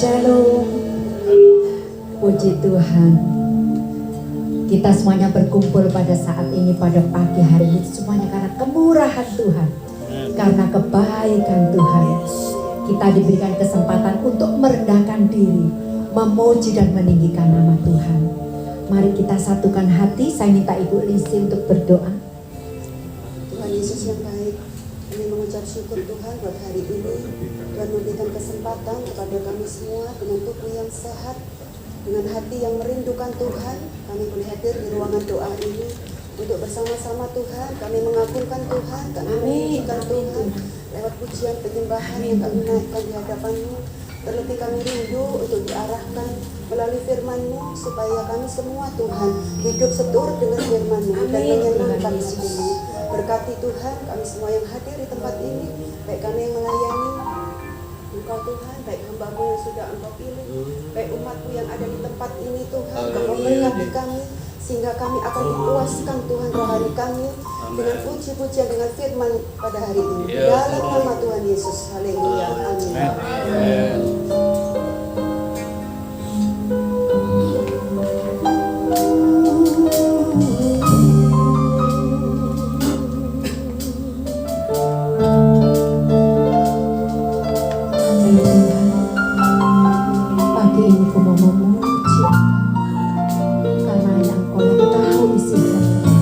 Shalom. Puji Tuhan. Kita semuanya berkumpul pada saat ini, pada pagi hari ini, semuanya karena kemurahan Tuhan, karena kebaikan Tuhan. Kita diberikan kesempatan untuk merendahkan diri, memuji dan meninggikan nama Tuhan. Mari kita satukan hati. Saya minta Ibu Lisi untuk berdoa. Tuhan Yesus yang baik, kami mengucap syukur Tuhan buat hari ini. Tuhan memberikan kesempatan kepada kami semua dengan tubuh yang sehat, dengan hati yang merindukan Tuhan. Kami boleh hadir di ruangan doa ini untuk bersama-sama Tuhan. Kami mengagungkan Tuhan, kami memujikan Tuhan lewat pujian penyembahan yang kami naikkan di hadapan-Mu. Terlebih kami rindu untuk diarahkan melalui firman-Mu, supaya kami semua Tuhan hidup seturut dengan firman-Mu dan menyenangkan hati-Mu. Berkati Tuhan kami semua yang hadir di tempat ini, baik kami yang melayani Engkau Tuhan, baik hamba-Mu yang sudah Engkau pilih, baik umat-Mu yang ada di tempat ini Tuhan. Engkau memberkati kami sehingga kami akan dipuaskan Tuhan rohani kami dengan puji-pujian, dengan firman pada hari ini. Dalam nama Tuhan Yesus, haleluya, amin. Pagi ini ku mau memuji karena yang Kau yang tahu isi hati.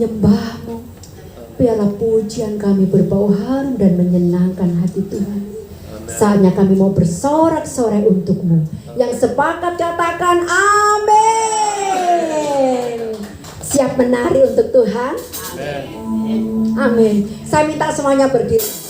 menyembah-Mu. Biarlah pujian kami berbau harum dan menyenangkan hati Tuhan. Saatnya kami mau bersorak-sorai untuk-Mu. Yang sepakat katakan amin. Siap menari untuk Tuhan? Amin. Saya minta semuanya berdiri.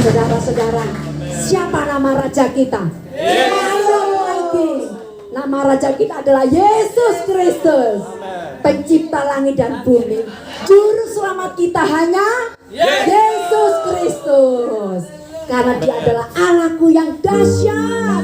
Saudara-saudara, siapa nama raja kita? Nama raja kita adalah Yesus Kristus, pencipta langit dan bumi. Juru selamat kita hanya Yesus Kristus, karena Dia adalah Allahku yang dahsyat.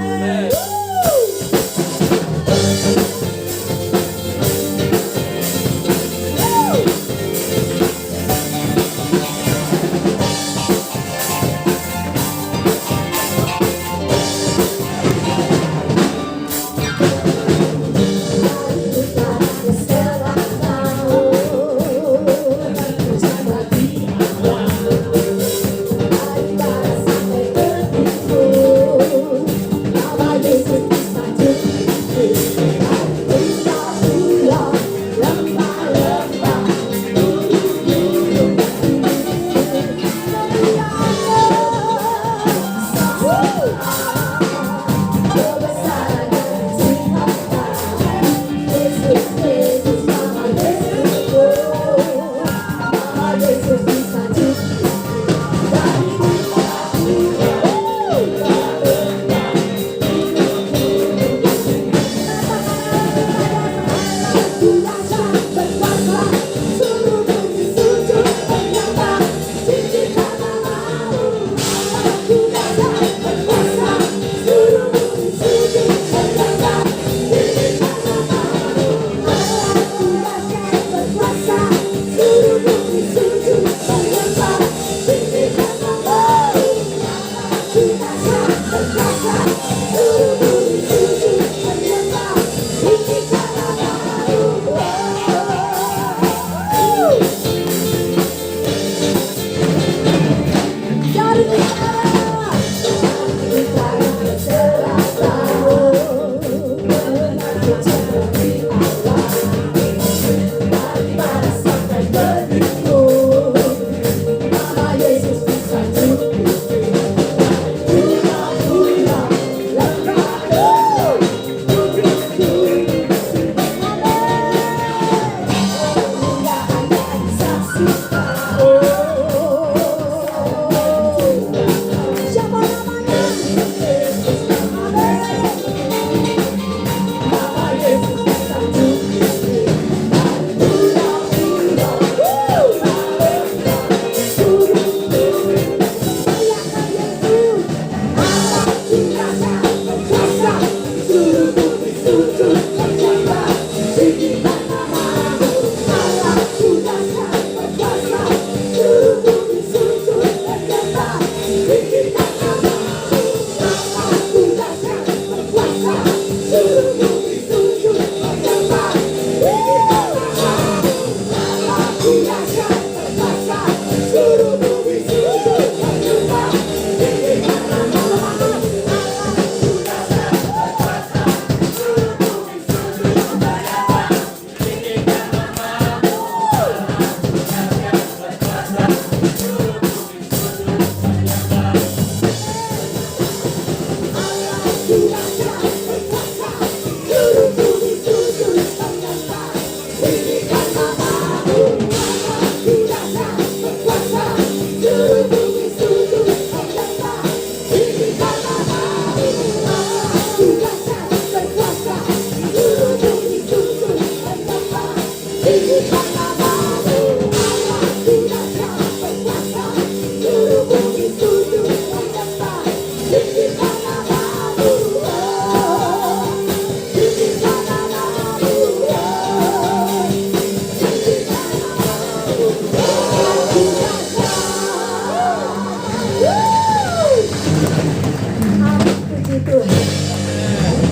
Puji Tuhan.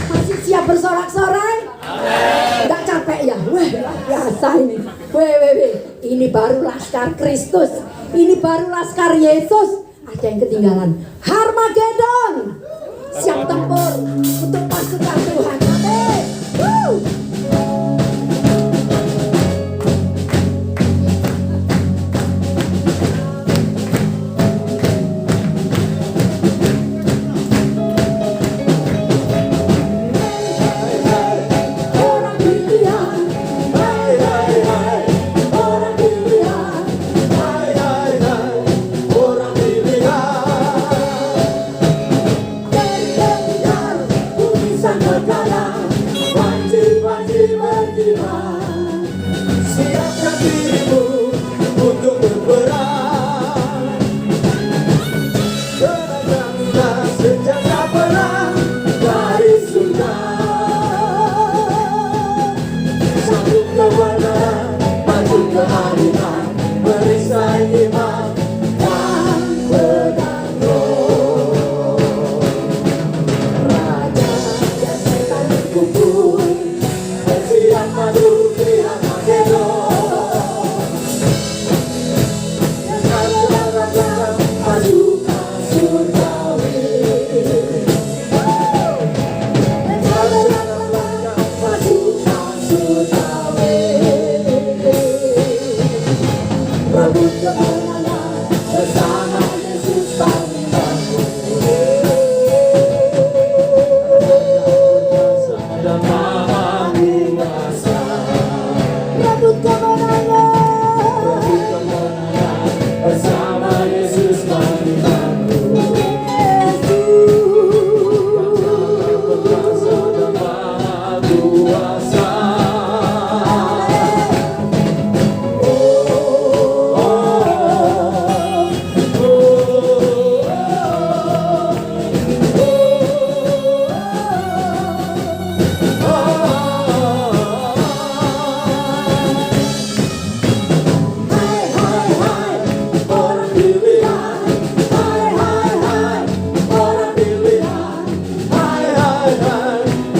Masih siap bersorak-sorai? Enggak capek ya? Wah, luar biasa ini. Weh. Ini baru laskar Kristus. Ini baru laskar Yesus. Ada yang ketinggalan. Harmagedon. Siap tempur untuk pasukan Tuhan. Amin. Woo. Orang pilihan, orang pilihan, terdengar bunyi sangkakala, panji-panji berkibar. Siapkan dirimu untuk berperang. Gerakkanlah senjata perang dari surga. Sambut kebenaran, maju keadilan, perisai iman dan pedang roh. Raja dan setan berkumpul, bersiap maju di Harmagedon. Dengan belakang pasukan surgawi. Dengan belakang pasukan surgawi. Rebut kemenangan bersama Yesus panggilanmu. Dan Maha Kuasa. Rebut kemenangan. Bersama Yesus panggilanmu. Perkasa dan Maha Kuasa. Orang pilihan, orang pilihan,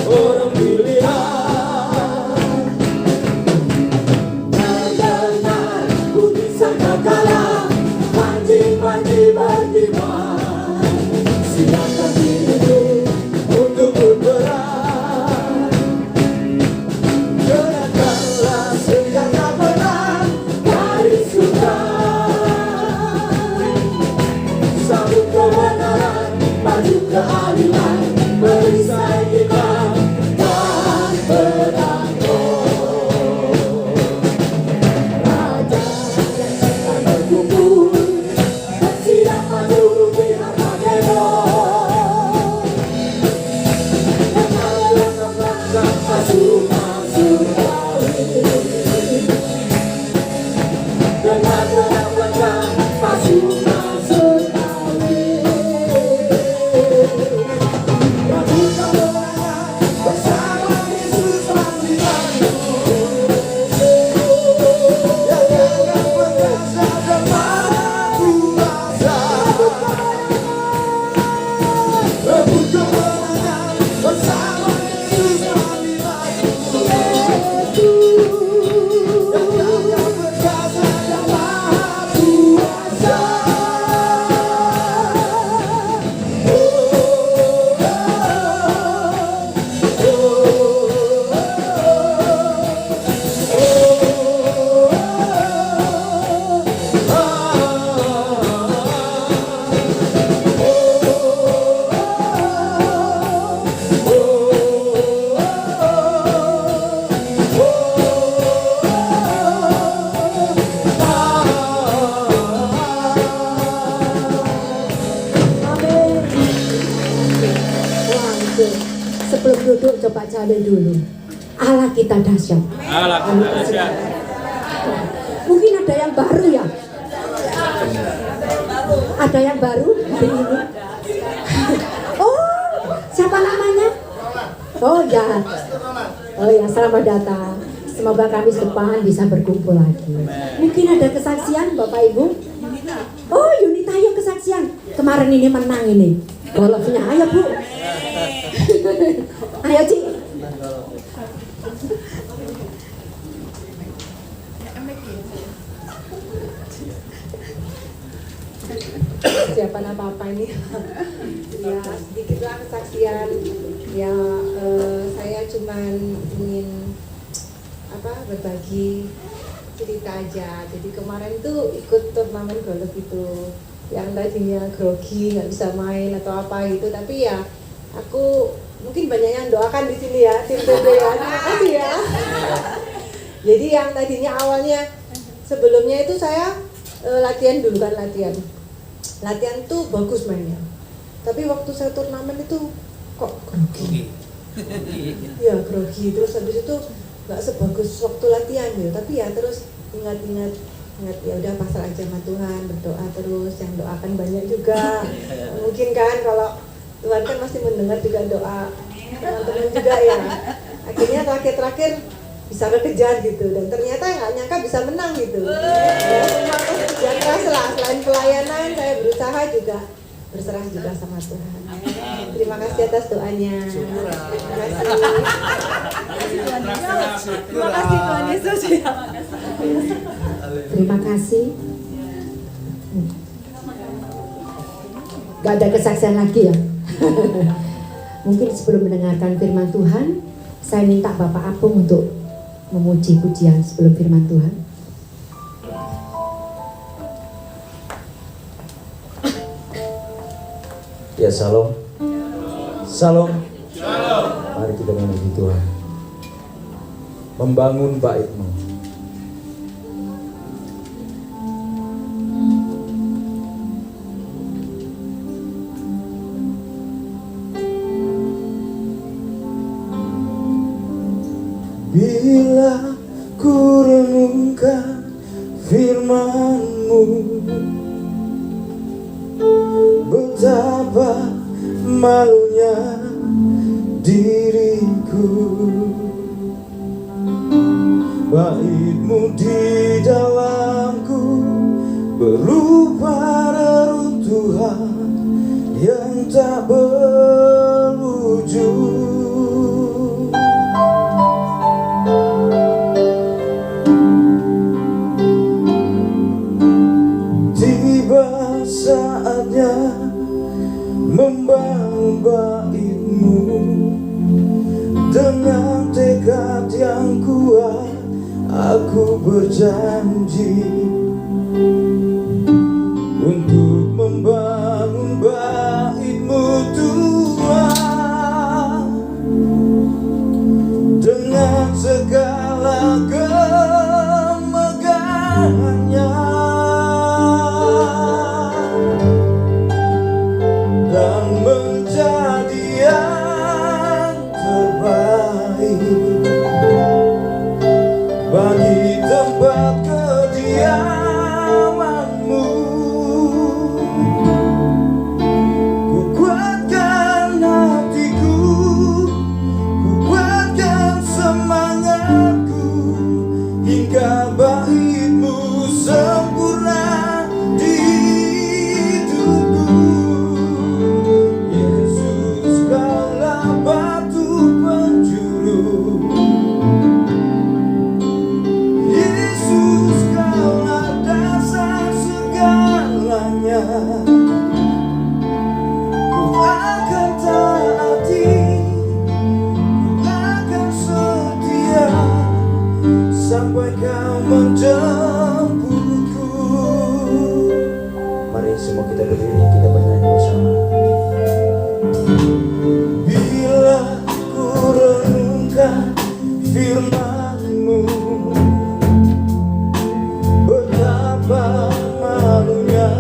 orang pilihan. Terdengar bunyi sangkakala, panji-panji berkibar. Siapkan dirimu untuk berperang. Gerakkanlah senjata perang dari surga. Sambut kebenaran, maju keadilan, perisai iman dan pedang roh. Raja dan setan berkumpul, bersiap maju di Harmagedon. Dengan belakang pasukan surgawi. Dengan belakang pasukan surgawi. Rebut kemenangan bersama Yesus panggilanmu. Yang akan perkasa dan Maha Kuasa. Rebut kemenangan bersama Yesus panggilanmu. Yang akan perkasa dan Maha Kuasa. Amin. Langsung. Sebelum duduk coba cari dulu. Allah kita dahsyat. Allah kita dahsyat. Mungkin ada yang baru ya? Ada yang baru hari ini? Oh, siapa namanya? Oh ya. Oh ya, selamat datang. Semoga Kamis depan bisa berkumpul lagi. Mungkin ada kesaksian Bapak Ibu? Oh, Yunita, ayo kesaksian. Kemarin ini menang ini. Golfnya, ayo Bu. Ayo Ci. Siapa apa ini? Ya, sedikitlah kesaksian. Ya, saya cuman ingin berbagi cerita aja. Jadi kemarin tuh ikut turnamen golf itu, yang tadinya grogi nggak bisa main atau apa gitu, tapi ya aku mungkin banyak yang doakan di sini ya, tim TB ya. Terima kasih ya. Jadi yang tadinya awalnya sebelumnya itu saya latihan dulu kan, latihan tuh bagus mainnya, tapi waktu saya turnamen itu kok grogi. Ya grogi, terus habis itu nggak sebagus waktu latihan ya, tapi ya terus ingat ya udah pasrah aja sama Tuhan, berdoa terus, yang doakan banyak juga. Mungkin kan kalau Tuhan kan masih mendengar juga doa teman-teman juga ya. Akhirnya terakhir bisa kekejar gitu, dan ternyata nggak nyangka bisa menang gitu. Ya semua kerja keras lah, selain pelayanan saya berusaha juga berserah juga sama Tuhan. Terima kasih atas doanya. Terima kasih. Terima kasih Tuhan Yesus ya. Terima kasih. Gak ada kesaksian lagi ya. Mungkin sebelum mendengarkan firman Tuhan, saya minta Bapak Apung untuk memuji pujian sebelum firman Tuhan. Ya, salam. Salam. Mari kita memuji Tuhan. Membangun bait-Mu. Bila ku renungkan firman-Mu, betapa malunya diriku. Bait-Mu di dalamku berupa reruntuhan yang tak berwujud. Tiba saatnya membangun bait-Mu dengan tekad yang kuat. Aku berjanji untuk membangun bait-Mu Tuhan, dengan segala kemegahannya, dan menjadi yang terbaik bagi tempat kediaman-Mu. Kuatkan hatiku, kuatkan semangatku, hingga bait-Mu sempurna di hidupku. Yesus, Kaulah batu penjuru. Yesus, Kaulah dasar segalanya. Ku akan taati, ku akan setia sampai Kau menjemputku. Mari semua kita berdiri, kita bernyanyi bersama. Bila ku renungkan firman-Mu, betapa malunya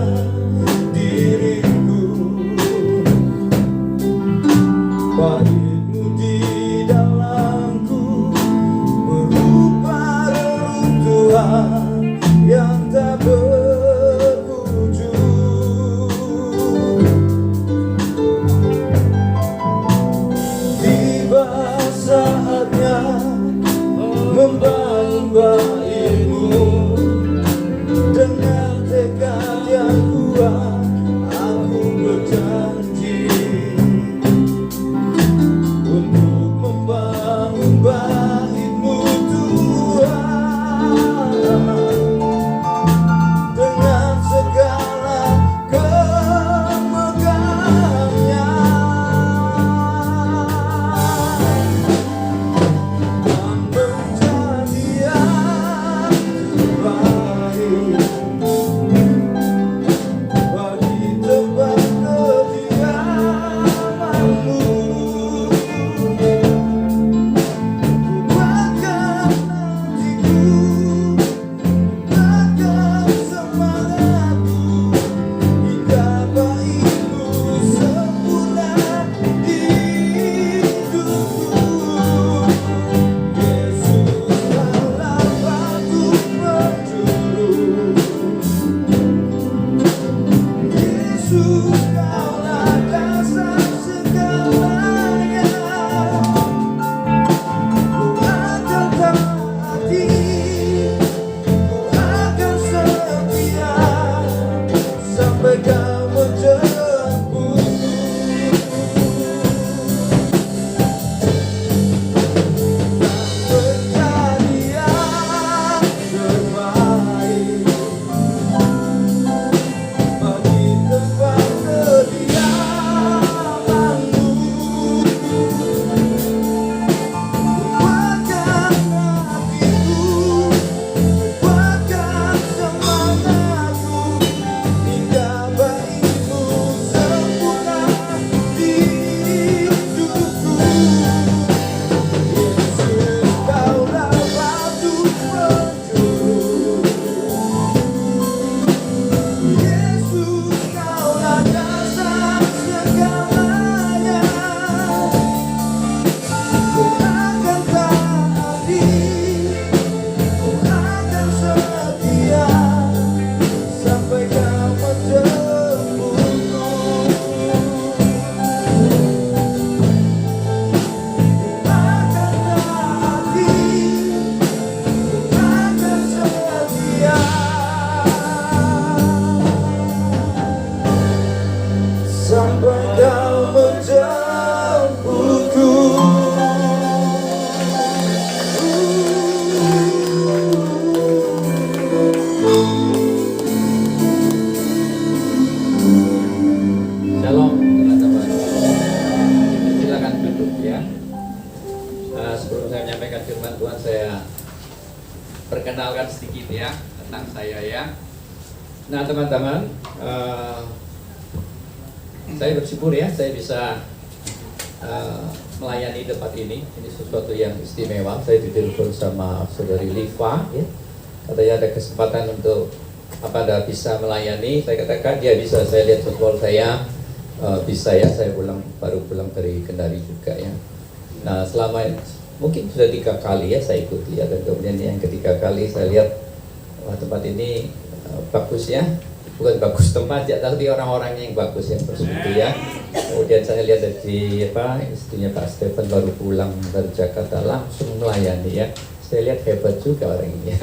diriku. Bait-Mu di dalamku berupa reruntuhan yang tak berwujud. menyampaikan firman Tuhan, saya perkenalkan sedikit ya tentang saya ya. Nah teman-teman, saya bersyukur ya saya bisa melayani tempat ini. Ini sesuatu yang istimewa. Saya ditelepon sama saudari Liva ya, katanya ada kesempatan untuk bisa melayani. Saya katakan dia bisa. Saya lihat jadwal saya bisa ya. Saya baru pulang dari Kendari juga ya. Nah selama mungkin sudah 3 kali ya saya ikuti ya, dan kemudian yang ketiga kali saya lihat tempat ini bagus ya. Bukan bagus tempat ya, tapi orang-orangnya yang bagus yang bersekutu ya. Kemudian saya lihat dari istrinya Pak Stephen baru pulang dari Jakarta langsung melayani ya. Saya lihat hebat juga orang ini ya.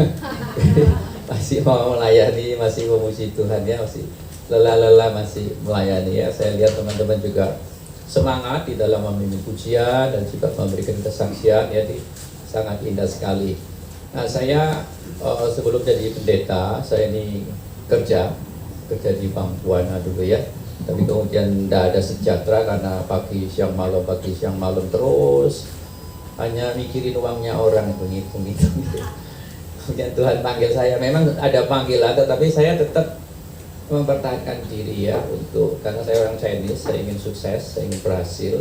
Masih mau melayani, masih memuji Tuhan ya, masih lelah-lelah masih melayani ya. Saya lihat teman-teman juga semangat di dalam memimpin pujian dan juga memberikan kesaksian ya, sangat indah sekali. Nah saya sebelum jadi pendeta, saya ini kerja di Pampwana dulu ya, tapi kemudian tidak ada sejahtera karena pagi siang malam terus hanya mikirin uangnya orang, menghitung gitu. Kemudian Tuhan panggil saya, memang ada panggilan, tetapi saya tetap mempertahankan diri ya, karena saya orang Chinese, saya ingin sukses, saya ingin berhasil,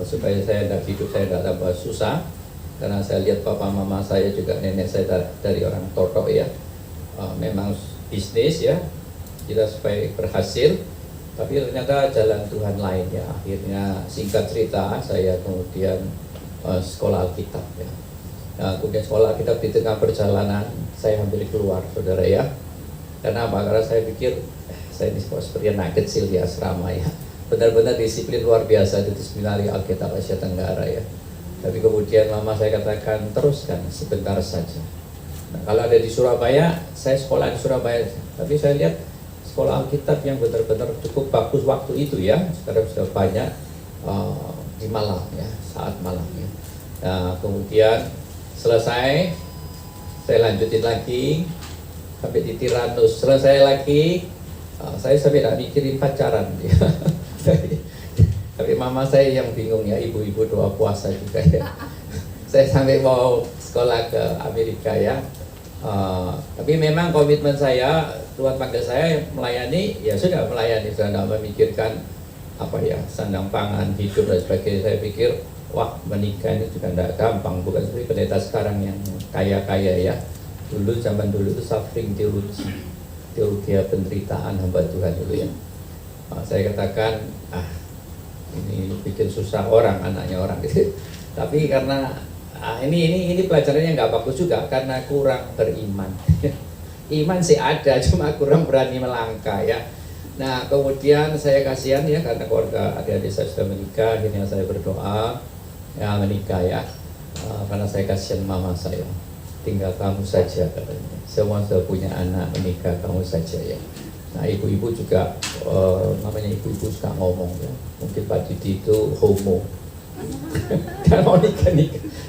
supaya saya hidup saya tidak tambah susah. Karena saya lihat papa mama saya juga, nenek saya dari orang Totok ya, memang bisnis ya, kita supaya berhasil, tapi ternyata jalan Tuhan lain ya. Akhirnya singkat cerita saya kemudian sekolah Alkitab ya. Nah, kemudian sekolah Alkitab di tengah perjalanan saya hampir keluar saudara ya. Karena apa? Karena saya pikir saya ini seperti anak kecil di asrama ya, benar-benar disiplin luar biasa di Seminari Alkitab Asia Tenggara ya. Tapi kemudian mama saya katakan teruskan sebentar saja. Nah, kalau ada di Surabaya, saya sekolah di Surabaya, tapi saya lihat sekolah Alkitab yang benar-benar cukup bagus waktu itu ya, sekarang sudah banyak di Malang ya, saat Malang ya. Nah kemudian selesai, saya lanjutin lagi sampai di Tiranus, selesai lagi, saya sampai tidak mikirin pacaran ya. Tapi mama saya yang bingung ya, ibu-ibu doa puasa juga ya. Saya sampai mau sekolah ke Amerika ya. Tapi memang komitmen saya, Tuhan panggil saya melayani, ya sudah melayani, sudah tidak memikirkan sandang pangan, hidup dan sebagainya. Saya pikir, wah menikah ini juga tidak gampang, bukan seperti pendeta sekarang yang kaya-kaya ya. Zaman dulu itu suffering teologi penderitaan hamba Tuhan dulu ya. Saya katakan, ini bikin susah orang, anaknya orang gitu. Tapi karena ini pelajarannya nggak bagus juga karena kurang beriman. Iman sih ada, cuma kurang berani melangkah ya. Nah kemudian saya kasihan ya, karena keluarga adik-adik saya sudah menikah, akhirnya saya berdoa ya menikah ya, karena saya kasihan mama saya. Tinggal kamu saja katanya, semua sudah punya anak, menikah kamu saja ya. Nah ibu-ibu juga, namanya ibu-ibu suka ngomong ya, mungkin Pak Didi itu homo. Karena mau nikah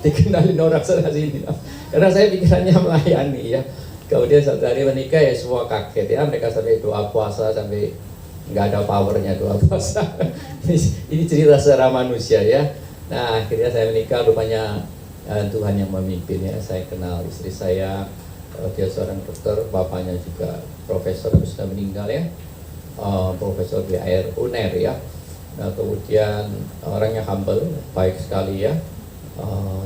dikenalin orang sana sini, karena saya pikirannya melayani ya. Kemudian satu hari menikah ya semua kaget ya, mereka sampai doa puasa sampai nggak ada powernya doa puasa. Ini cerita secara manusia ya. Nah akhirnya saya menikah, rupanya Tuhan yang memimpin ya. Saya kenal istri saya, dia seorang dokter, bapaknya juga profesor yang sudah meninggal ya, profesor di UNER ya. Nah kemudian orangnya humble, baik sekali ya.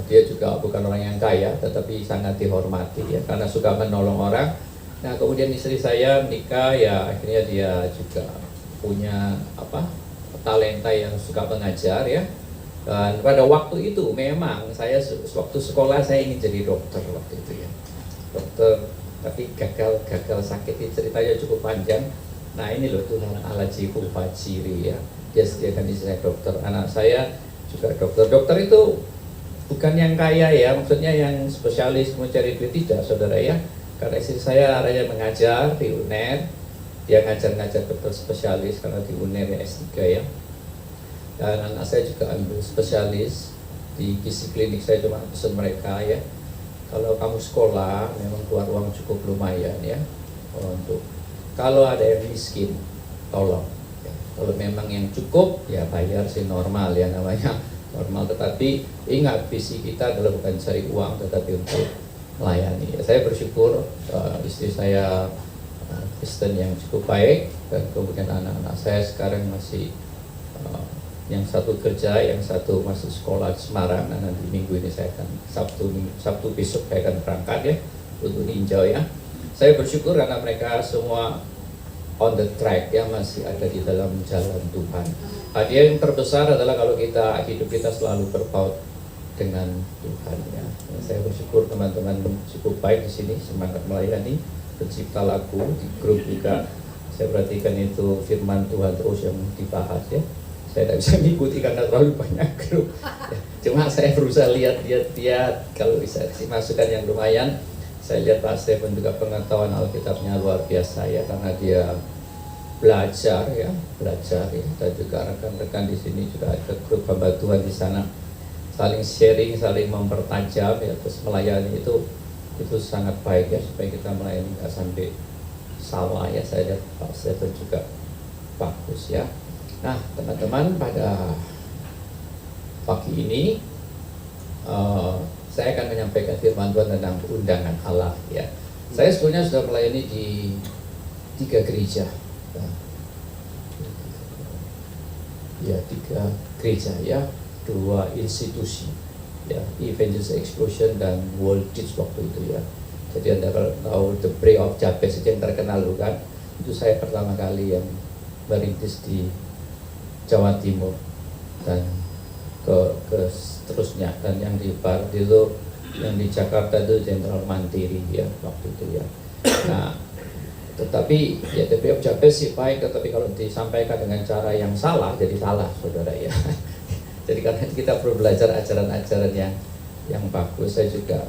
Dia juga bukan orang yang kaya, tetapi sangat dihormati ya, karena suka menolong orang. Nah kemudian istri saya menikah ya, akhirnya dia juga punya talenta yang suka mengajar ya. Dan pada waktu itu memang saya waktu sekolah saya ingin jadi dokter waktu itu ya, dokter, tapi gagal sakit. Ini ceritanya cukup panjang. Nah ini loh Tuhan Allah Jibu Fajiri ya, dia sediakan istri saya dokter, anak saya juga dokter. Dokter itu bukan yang kaya ya, maksudnya yang spesialis mencari duit, tidak saudara ya. Karena istri saya raya mengajar di UNER, dia ngajar dokter spesialis karena di UNER ya S3 ya. Dan anak saya juga ambil spesialis di gizi klinik. Saya cuma pesan mereka ya, kalau kamu sekolah memang keluar uang cukup lumayan ya, untuk kalau ada yang miskin tolong ya. Kalau memang yang cukup ya bayar sih normal ya, namanya normal. Tetapi ingat, visi kita adalah bukan cari uang, tetapi untuk melayani. Saya bersyukur istri saya Kristen yang cukup baik, dan kemudian anak-anak saya sekarang masih yang satu kerja, yang satu masih sekolah di Semarang. Dan nanti minggu ini saya akan Sabtu besok saya akan berangkat ya untuk ninjau ya. Saya bersyukur karena mereka semua on the track ya, masih ada di dalam jalan Tuhan. Hadiah yang terbesar adalah kalau hidup kita selalu berpaut dengan Tuhan ya. Saya bersyukur teman-teman cukup baik di sini, semangat melayani, pencipta lagu di grup juga. Saya perhatikan itu firman Tuhan terus yang dibahas ya. Saya tidak bisa mengikuti karena terlalu banyak grup ya. Cuma saya berusaha lihat kalau bisa kasih masukan yang lumayan. Saya lihat Pak Stephen juga pengetahuan Alkitabnya luar biasa ya, karena dia belajar ya, dan juga rekan-rekan di sini juga ada grup hamba Tuhan di sana, saling sharing, saling mempertajam ya, terus melayani itu sangat baik ya, supaya kita melayani nggak sampai salah ya. Saya lihat Pak Stephen juga bagus ya. Nah teman-teman, pada pagi ini saya akan menyampaikan firman Tuhan tentang undangan Allah ya. Saya sebetulnya sudah melayani di 3 gereja ya, 3 gereja ya, 2 institusi ya, Evangelist Explosion dan World Teach waktu itu ya. Jadi Anda kalau tahu The Break of Jabez itu yang terkenal kan, itu saya pertama kali yang merintis di Jawa Timur dan ke seterusnya, dan yang di Barat itu, yang di Jakarta itu Jenderal Mantiri ya waktu itu ya. Nah tetapi ya The Break of Jabez sih baik, tetapi kalau disampaikan dengan cara yang salah jadi salah saudara ya. Jadi karena kita perlu belajar ajaran-ajaran yang bagus. Saya juga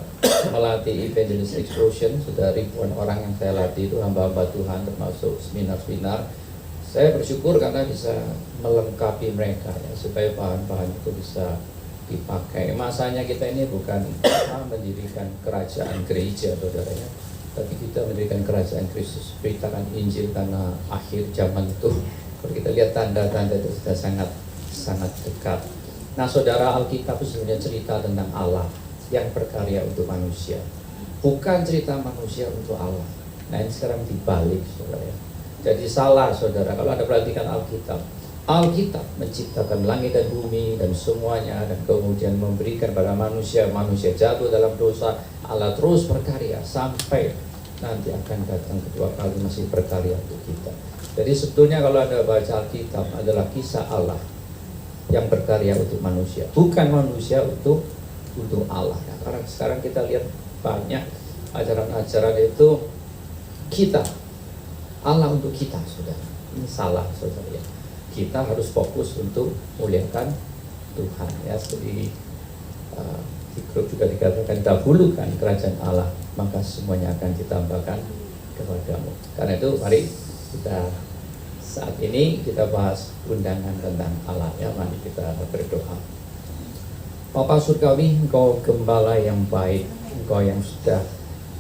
melatih Evangelist Explosion, sudah ribuan orang yang saya latih itu hamba-hamba Tuhan, termasuk seminar-seminar. Saya bersyukur karena bisa melengkapi mereka ya, supaya bahan-bahan itu bisa dipakai. Masanya kita ini bukan mendirikan kerajaan gereja saudara ya, tapi kita mendirikan kerajaan Kristus, beritakan Injil, karena akhir zaman itu kalau kita lihat tanda-tanda itu sudah sangat dekat. Nah saudara, Alkitab itu sebenarnya cerita tentang Allah yang berkarya untuk manusia, bukan cerita manusia untuk Allah. Nah ini sekarang dibalik saudara ya. Jadi salah saudara, kalau Anda perhatikan Alkitab menciptakan langit dan bumi dan semuanya, dan kemudian memberikan pada manusia jatuh dalam dosa. Allah terus berkarya sampai nanti akan datang kedua kali, masih berkarya untuk kita. Jadi sebetulnya kalau Anda baca Alkitab adalah kisah Allah yang berkarya untuk manusia, bukan manusia untuk Allah ya. Karena sekarang kita lihat banyak ajaran-ajaran itu Allah untuk kita saudara. Ini salah saudara ya. Kita harus fokus untuk muliakan Tuhan ya. Seperti di grup juga dikatakan, dahulukan kerajaan Allah, maka semuanya akan ditambahkan kepadamu. Karena itu mari kita saat ini kita bahas undangan tentang Allah ya. Mari kita berdoa. Bapa Surgawi, Engkau gembala yang baik, Engkau yang sudah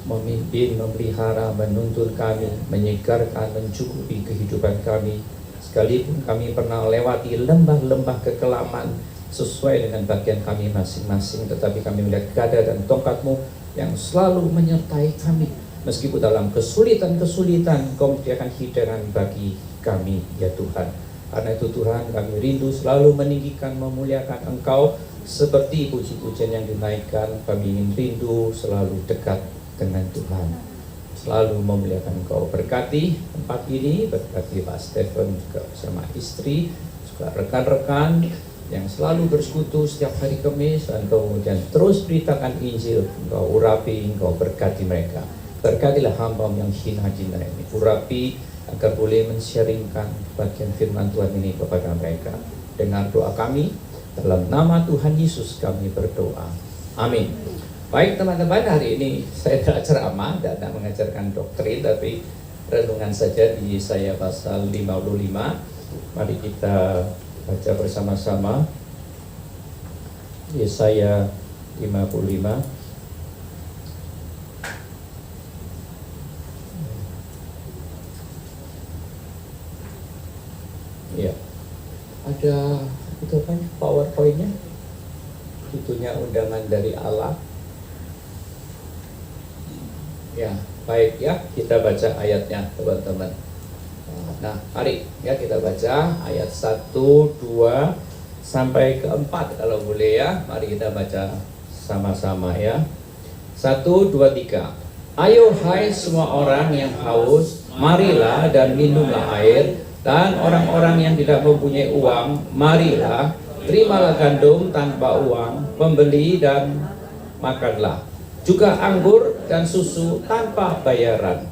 memimpin, memelihara, menuntun kami, menyegarkan, mencukupi kehidupan kami. Sekalipun kami pernah lewati lembah-lembah kekelaman sesuai dengan bagian kami masing-masing, tetapi kami melihat gada dan tongkat-Mu yang selalu menyertai kami. Meskipun dalam kesulitan-kesulitan, Engkau menyediakan hidangan bagi kami ya Tuhan. Karena itu Tuhan, kami rindu selalu meninggikan, memuliakan Engkau seperti puji-pujian yang dinaikkan. Kami ingin rindu selalu dekat dengan Tuhan, selalu memuliakan Engkau. Berkati tempat ini, berkati Pak Stephen juga bersama istri, juga rekan-rekan yang selalu bersekutu setiap hari Kamis, dan kemudian terus beritakan Injil. Engkau urapi, Engkau berkati mereka. Berkatilah hamba yang hina-hina ini, urapi agar boleh men-sharingkan bagian firman Tuhan ini kepada mereka. Dengar doa kami, dalam nama Tuhan Yesus kami berdoa. Amin. Baik teman-teman, hari ini saya tidak ceramah dan tidak mengajarkan doktrin, tapi renungan saja di Yesaya pasal 55. Mari kita baca bersama-sama Yesaya 55. Ya, ada itu apa PowerPoint-nya? Tentunya undangan dari Allah. Ya, baik ya, kita baca ayatnya teman-teman. Nah, mari ya kita baca ayat 1, 2 sampai ke 4 kalau boleh ya. Mari kita baca sama-sama ya. 1, 2, 3. Ayo hai semua orang yang haus, marilah dan minumlah air. Dan orang-orang yang tidak mempunyai uang, marilah, terimalah gandum tanpa uang, membeli dan makanlah. Juga anggur dan susu tanpa bayaran.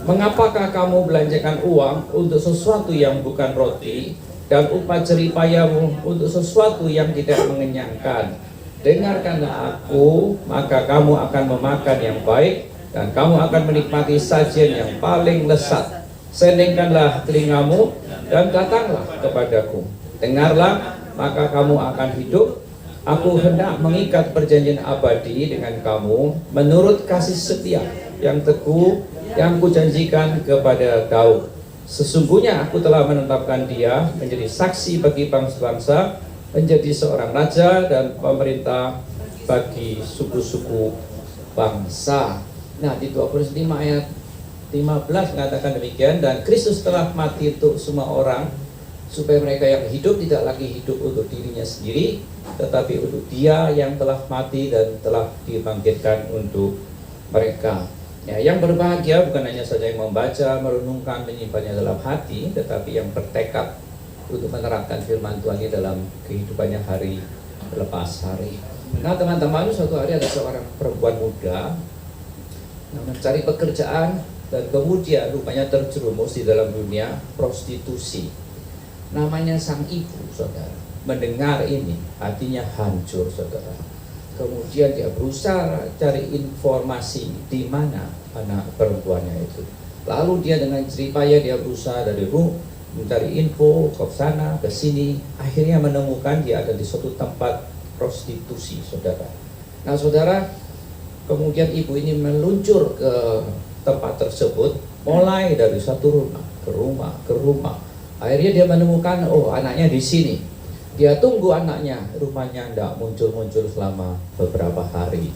Mengapakah kamu belanjakan uang untuk sesuatu yang bukan roti, dan upah jeripayamu untuk sesuatu yang tidak mengenyangkan? Dengarkanlah aku, maka kamu akan memakan yang baik, dan kamu akan menikmati sajian yang paling lezat. Sendingkanlah telingamu dan datanglah kepadaku. Dengarlah, maka kamu akan hidup. Aku hendak mengikat perjanjian abadi dengan kamu menurut kasih setia yang teguh yang kujanjikan kepada Daud. Sesungguhnya aku telah menetapkan dia menjadi saksi bagi bangsa-bangsa, menjadi seorang raja dan pemerintah bagi suku-suku bangsa. Nah, di 25 ayat 15 mengatakan demikian, dan Kristus telah mati untuk semua orang, supaya mereka yang hidup tidak lagi hidup untuk dirinya sendiri, tetapi untuk Dia yang telah mati dan telah dibangkitkan untuk mereka. Ya, yang berbahagia bukan hanya saja yang membaca, merenungkan, menyimpannya dalam hati, tetapi yang bertekad untuk menerapkan firman Tuhan ini dalam kehidupannya hari lepas hari. Nah teman-teman, suatu hari ada seorang perempuan muda yang mencari pekerjaan dan kemudian rupanya terjerumus di dalam dunia prostitusi. Namanya sang ibu, saudara. Mendengar ini, hatinya hancur, saudara. Kemudian dia berusaha cari informasi di mana anak perempuannya itu. Lalu dia dengan jeripaya dia berusaha dari mencari info ke sana, ke sini. Akhirnya menemukan dia ada di suatu tempat prostitusi, saudara. Nah, saudara, kemudian ibu ini meluncur ke tempat tersebut, mulai dari satu rumah ke rumah ke rumah. Akhirnya dia menemukan, oh anaknya di sini. Dia tunggu anaknya, rumahnya tidak muncul-muncul selama beberapa hari.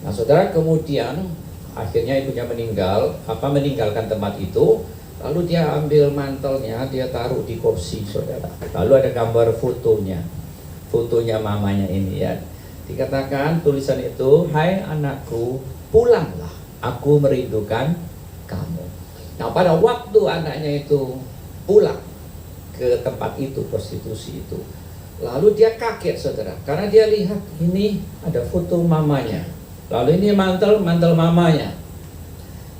Nah saudara, kemudian akhirnya ibunya meninggalkan tempat itu. Lalu dia ambil mantelnya, dia taruh di kursi, saudara. Lalu ada gambar fotonya mamanya ini ya. Dikatakan tulisan itu, hai anakku, pulanglah, aku merindukan kamu. Nah pada waktu anaknya itu pulang ke tempat itu, prostitusi itu, lalu dia kaget, saudara, karena dia lihat ini ada foto mamanya, lalu ini mantel mamanya.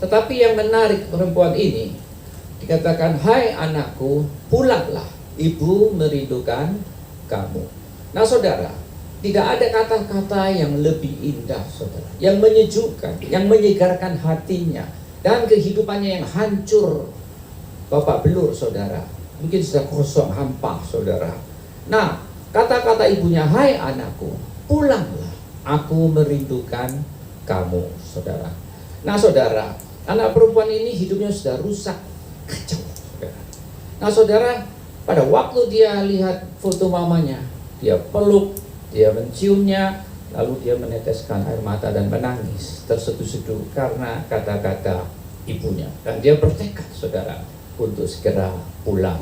Tetapi yang menarik perempuan ini, dikatakan, hai anakku, pulanglah, ibu merindukan kamu. Nah saudara, tidak ada kata-kata yang lebih indah, saudara, yang menyejukkan, yang menyegarkan hatinya, dan kehidupannya yang hancur, bapak belur, saudara, mungkin sudah kosong, hampa, saudara. Nah, kata-kata ibunya, hai anakku, pulanglah, aku merindukan kamu, saudara. Nah saudara, anak perempuan ini hidupnya sudah rusak, kacau, saudara. Nah saudara, pada waktu dia lihat foto mamanya, dia peluk, dia menciumnya, lalu dia meneteskan air mata dan menangis terseduh-seduh karena kata-kata ibunya. Dan dia bertekad, saudara, untuk segera pulang.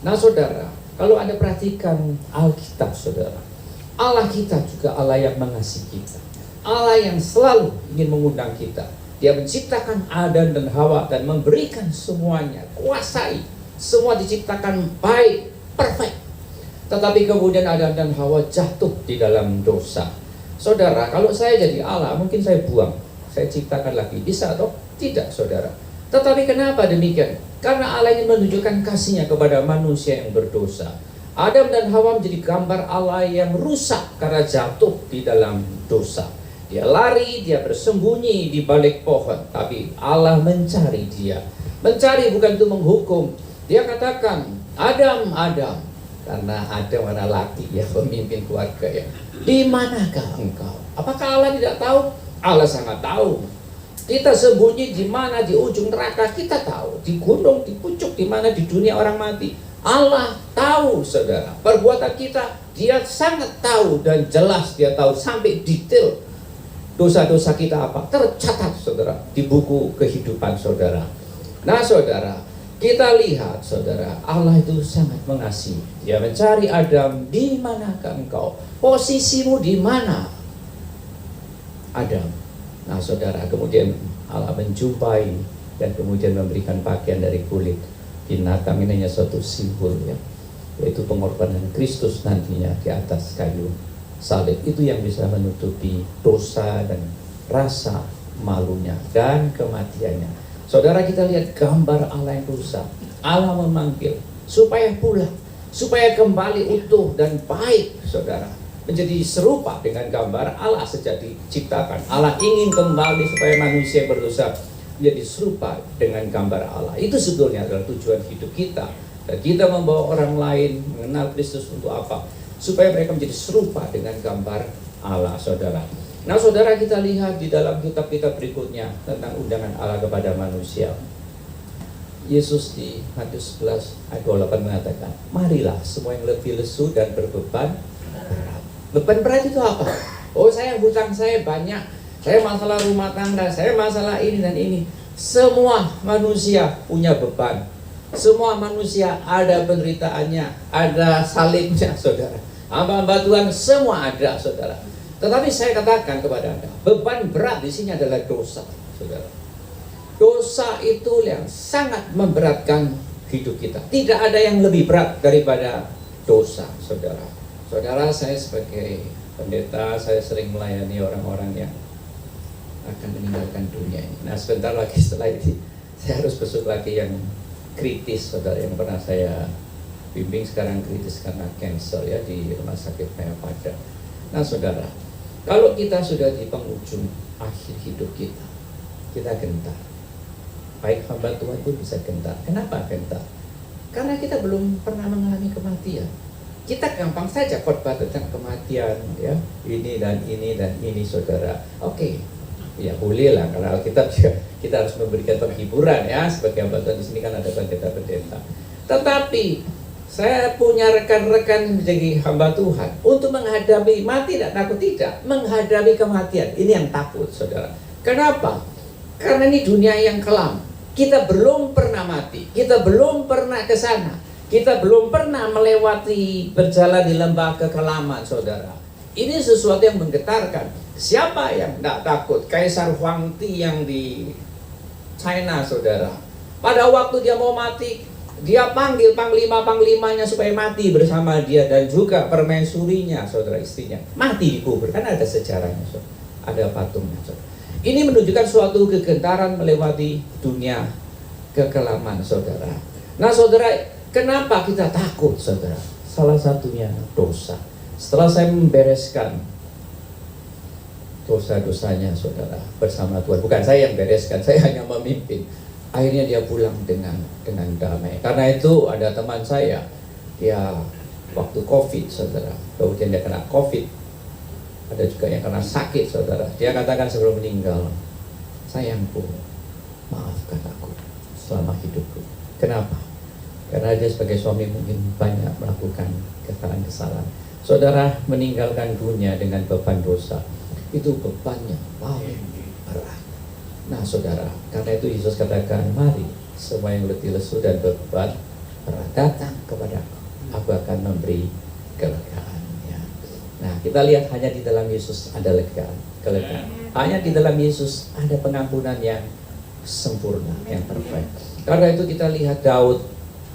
Nah saudara, kalau Anda perhatikan Alkitab, saudara, Allah kita juga Allah yang mengasihi kita, Allah yang selalu ingin mengundang kita. Dia menciptakan Adam dan Hawa dan memberikan semuanya, kuasai, semua diciptakan baik, perfect. Tetapi kemudian Adam dan Hawa jatuh di dalam dosa. Saudara, kalau saya jadi Allah, mungkin saya buang, saya ciptakan lagi, bisa atau tidak, saudara? Tetapi kenapa demikian? Karena Allah ingin menunjukkan kasih-Nya kepada manusia yang berdosa. Adam dan Hawa menjadi gambar Allah yang rusak karena jatuh di dalam dosa. Dia lari, dia bersembunyi di balik pohon, tapi Allah mencari dia. Mencari bukan untuk menghukum. Dia katakan, Adam, Adam, karena Adam adalah laki ya, pemimpin keluarga ya. Di manakah engkau? Apakah Allah tidak tahu? Allah sangat tahu. Kita sembunyi di mana, di ujung neraka kita tahu, di gunung, di pucuk, di mana di dunia orang mati. Allah tahu, saudara. Perbuatan kita Dia sangat tahu dan jelas, dia tahu sampai detail dosa-dosa kita apa. Tercatat saudara di buku kehidupan saudara. Nah saudara, kita lihat saudara, Allah itu sangat mengasihi. Dia mencari Adam, di manakah engkau? Posisimu di mana? Adam. Nah saudara, kemudian Allah menjumpai dan kemudian memberikan pakaian dari kulit binatang. Ini hanya suatu simbol ya, yaitu pengorbanan Kristus nantinya di atas kayu salib. Itu yang bisa menutupi dosa dan rasa malunya dan kematiannya. Saudara, kita lihat gambar Allah yang rusak. Allah memanggil supaya pulang, supaya kembali utuh dan baik saudara, menjadi serupa dengan gambar Allah sejak diciptakan. Allah ingin kembali supaya manusia berdosa menjadi serupa dengan gambar Allah. Itu sebetulnya adalah tujuan hidup kita. Dan kita membawa orang lain mengenal Kristus untuk apa? Supaya mereka menjadi serupa dengan gambar Allah saudara. Nah saudara, kita lihat di dalam kitab-kitab berikutnya tentang undangan Allah kepada manusia. Yesus di Matius 11 ayat 28 mengatakan, marilah semua yang lebih lesu dan berbeban berat. Beban berat itu apa? Oh, saya hutang saya banyak, saya masalah rumah tangga, saya masalah ini dan ini. Semua manusia punya beban. Semua manusia ada penderitaannya, ada salibnya saudara. Hamba-hamba Tuhan semua ada saudara. Tetapi saya katakan kepada Anda, beban berat di sini adalah dosa saudara. Dosa itu yang sangat memberatkan hidup kita. Tidak ada yang lebih berat daripada dosa saudara. Saudara, saya sebagai pendeta, saya sering melayani orang-orang yang akan meninggalkan dunia ini. Nah sebentar lagi setelah ini saya harus besok lagi yang kritis saudara, yang pernah saya bimbing sekarang kritis karena cancer ya di rumah sakit Mayapada. Nah saudara, kalau kita sudah di penghujung akhir hidup kita, kita gentar. Baik hamba Tuhan pun bisa gentar. Kenapa gentar? Karena kita belum pernah mengalami kematian. Kita gampang saja khotbah tentang kematian ya, ini dan ini dan ini saudara. Oke. Ya boleh lah, karena Alkitab juga kita harus memberikan penghiburan ya, sebagai hamba Tuhan di sini kan ada pendeta-pendeta. Tetapi saya punya rekan-rekan menjadi hamba Tuhan untuk menghadapi mati dan takut tidak, menghadapi kematian ini yang takut saudara. Kenapa? Karena ini dunia yang kelam. Kita belum pernah mati, kita belum pernah ke sana, kita belum pernah melewati berjalan di lembah kekelaman saudara. Ini sesuatu yang menggetarkan. Siapa yang tidak takut? Kaisar Huangti yang di China saudara, pada waktu dia mau mati, dia panggil panglima-panglimanya supaya mati bersama dia, dan juga permaisurinya saudara, istrinya mati dikubur. Kan ada sejarahnya saudara, ada patungnya saudara. Ini menunjukkan suatu kegentaran melewati dunia kekelaman saudara. Nah saudara, kenapa kita takut saudara? Salah satunya dosa. Setelah saya membereskan dosa-dosanya saudara bersama Tuhan, bukan saya yang bereskan, saya hanya memimpin. Akhirnya dia pulang dengan damai. Karena itu ada teman saya, dia waktu COVID saudara, kemudian dia kena COVID. Ada juga yang kena sakit saudara. Dia katakan sebelum meninggal, sayangku, maafkan aku selama hidupku. Kenapa? Karena dia sebagai suami mungkin banyak melakukan kesalahan-kesalahan. Saudara, meninggalkan dunia dengan beban dosa, itu bebannya paling berat. Nah saudara, karena itu Yesus katakan, mari semua yang letih lesu dan beban berat datang kepada aku akan memberi kelegaan. Nah, kita lihat hanya di dalam Yesus ada kelegaan. Hanya di dalam Yesus ada pengampunan yang sempurna, yang perfect. Karena itu kita lihat Daud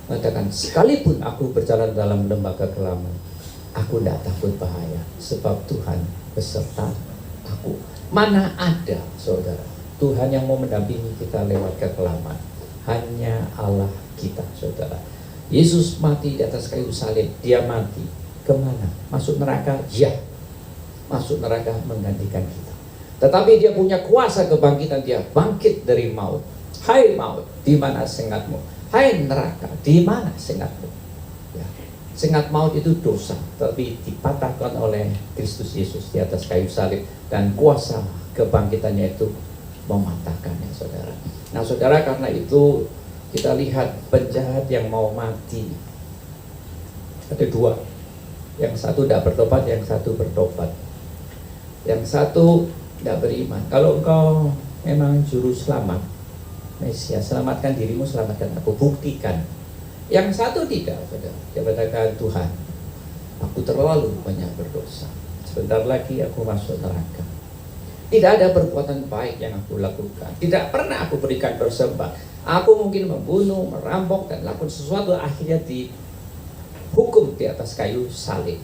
mengatakan, sekalipun aku berjalan dalam lembah kekelaman, aku tidak takut bahaya, sebab Tuhan beserta aku. Mana ada saudara Tuhan yang mau mendampingi kita lewat kekelaman? Hanya Allah kita saudara. Yesus mati di atas kayu salib, dia mati. Kemana? Masuk neraka? Ya, masuk neraka menggantikan kita. Tetapi dia punya kuasa kebangkitan, dia bangkit dari maut. Hai maut, di mana sengatmu? Hai neraka, di mana sengatmu? Ya. Sengat maut itu dosa, tapi dipatahkan oleh Kristus Yesus di atas kayu salib, dan kuasa kebangkitannya itu mematahkannya saudara. Nah saudara, karena itu kita lihat penjahat yang mau mati. Ada dua. Yang satu tidak bertobat, yang satu bertobat. Yang satu tidak beriman. Kalau engkau memang juru selamat, Mesias, selamatkan dirimu, selamatkan aku, buktikan. Yang satu tidak, saudara. Dia katakan, Tuhan, aku terlalu banyak berdosa. Sebentar lagi aku masuk neraka. Tidak ada perbuatan baik yang aku lakukan. Tidak pernah aku berikan persembahan. Aku mungkin membunuh, merampok, dan lakukan sesuatu, akhirnya dihukum di atas kayu salib.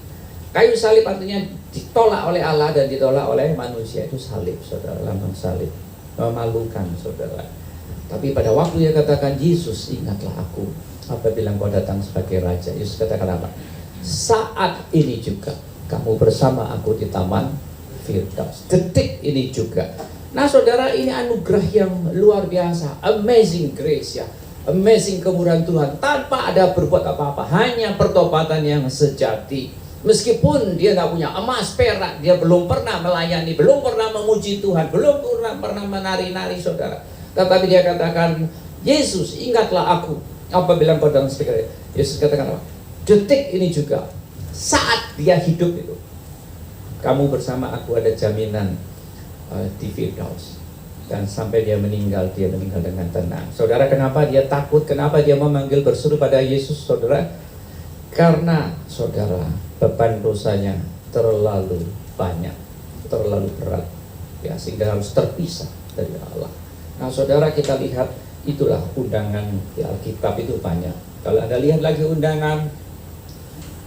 Kayu salib artinya ditolak oleh Allah dan ditolak oleh manusia. Itu salib, saudara, lambang salib. Memalukan, saudara. Tapi pada waktu dia katakan, Yesus, ingatlah aku apabila engkau datang sebagai Raja. Yesus katakan apa? Saat ini juga kamu bersama aku di Taman Firdaus. Detik ini juga. Nah saudara, ini anugerah yang luar biasa. Amazing grace ya. Amazing kemurahan Tuhan. Tanpa ada berbuat apa-apa. Hanya pertobatan yang sejati. Meskipun dia tidak punya emas, perak. Dia belum pernah melayani. Belum pernah memuji Tuhan. Belum pernah menari-nari saudara. Tetapi dia katakan, Yesus ingatlah aku apabila engkau datang sebagai. Yesus katakan apa? Detik ini juga. Saat dia hidup itu. Kamu bersama aku ada jaminan di Firdaus. Dan sampai dia meninggal dengan tenang. Saudara, kenapa dia takut? Kenapa dia memanggil berseru pada Yesus, saudara? Karena, saudara, beban dosanya terlalu banyak, terlalu berat, ya, sehingga harus terpisah dari Allah. Nah, saudara, kita lihat itulah undangan di Alkitab itu banyak. Kalau Anda lihat lagi undangan,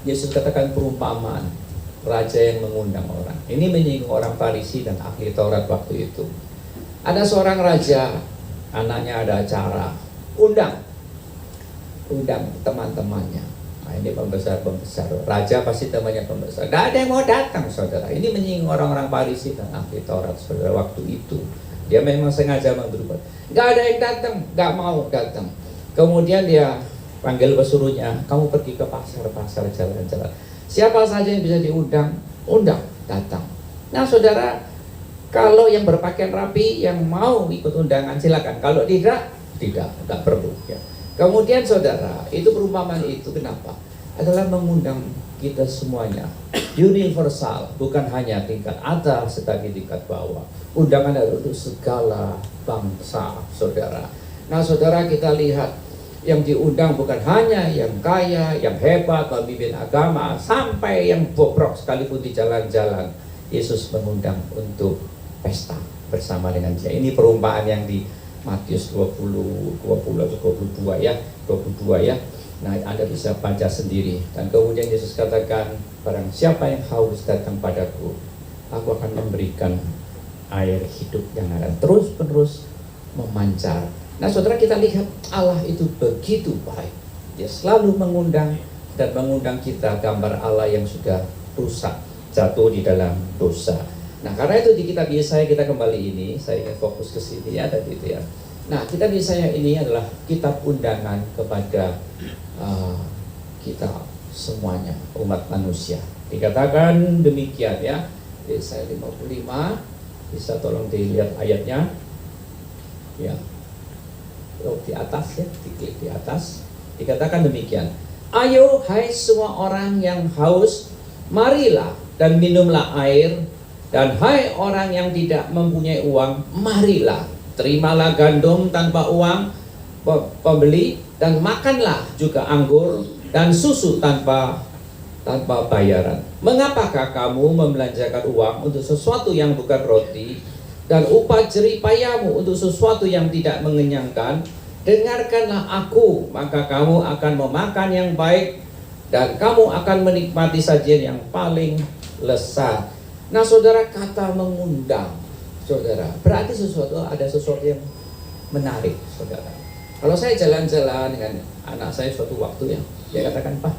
Yesus katakan perumpamaan raja yang mengundang orang. Ini menyinggung orang Farisi dan ahli Taurat waktu itu. Ada seorang raja, anaknya ada acara, undang teman-temannya. Nah, ini pembesar-pembesar. Raja pasti temannya pembesar. Tidak ada yang mau datang, saudara. Ini menyinggung orang-orang Farisi dan ahli Taurat, saudara, waktu itu. Dia memang sengaja berbuat. Tidak ada yang datang, tidak mau datang. Kemudian dia panggil pesuruhnya, kamu pergi ke pasar-pasar, jalan-jalan. Siapa saja yang bisa diundang, undang, datang. Nah saudara, kalau yang berpakaian rapi, yang mau ikut undangan silakan. Kalau tidak perlu. Ya. Kemudian saudara, itu perumpamaan itu kenapa? Adalah mengundang kita semuanya, universal, bukan hanya tingkat atas, tetapi tingkat bawah. Undangan untuk segala bangsa, saudara. Nah saudara, kita lihat yang diundang bukan hanya yang kaya, yang hebat, pemimpin agama, sampai yang bobrok sekalipun di jalan-jalan. Yesus mengundang untuk pesta bersama dengan dia. Ini perumpamaan yang di Matius 22 ya. Nah, Anda bisa baca sendiri. Dan kemudian Yesus katakan, barang siapa yang haus datang padaku, aku akan memberikan air hidup yang akan terus-menerus memancar. Nah saudara, kita lihat Allah itu begitu baik. Dia selalu mengundang dan mengundang kita, gambar Allah yang sudah rusak, jatuh di dalam dosa. Nah karena itu di kitab Yesaya kita kembali ini, saya ingin fokus ke sini ya tadi itu ya. Nah kitab Yesaya ini adalah kitab undangan kepada kita semuanya, umat manusia. Dikatakan demikian ya, Yesaya 55, bisa tolong dilihat ayatnya ya. Di atas ya, diklik di atas. Dikatakan demikian. Ayo hai semua orang yang haus, marilah dan minumlah air. Dan hai orang yang tidak mempunyai uang, marilah, terimalah gandum tanpa uang pembeli, dan makanlah juga anggur dan susu tanpa bayaran. Mengapakah kamu membelanjakan uang untuk sesuatu yang bukan roti, dan upah jerih payahmu untuk sesuatu yang tidak mengenyangkan? Dengarkanlah aku, maka kamu akan memakan yang baik, dan kamu akan menikmati sajian yang paling lezat. Nah saudara, kata mengundang, saudara, berarti ada sesuatu yang menarik, saudara. Kalau saya jalan-jalan dengan anak saya suatu waktu ya, dia katakan, Pak,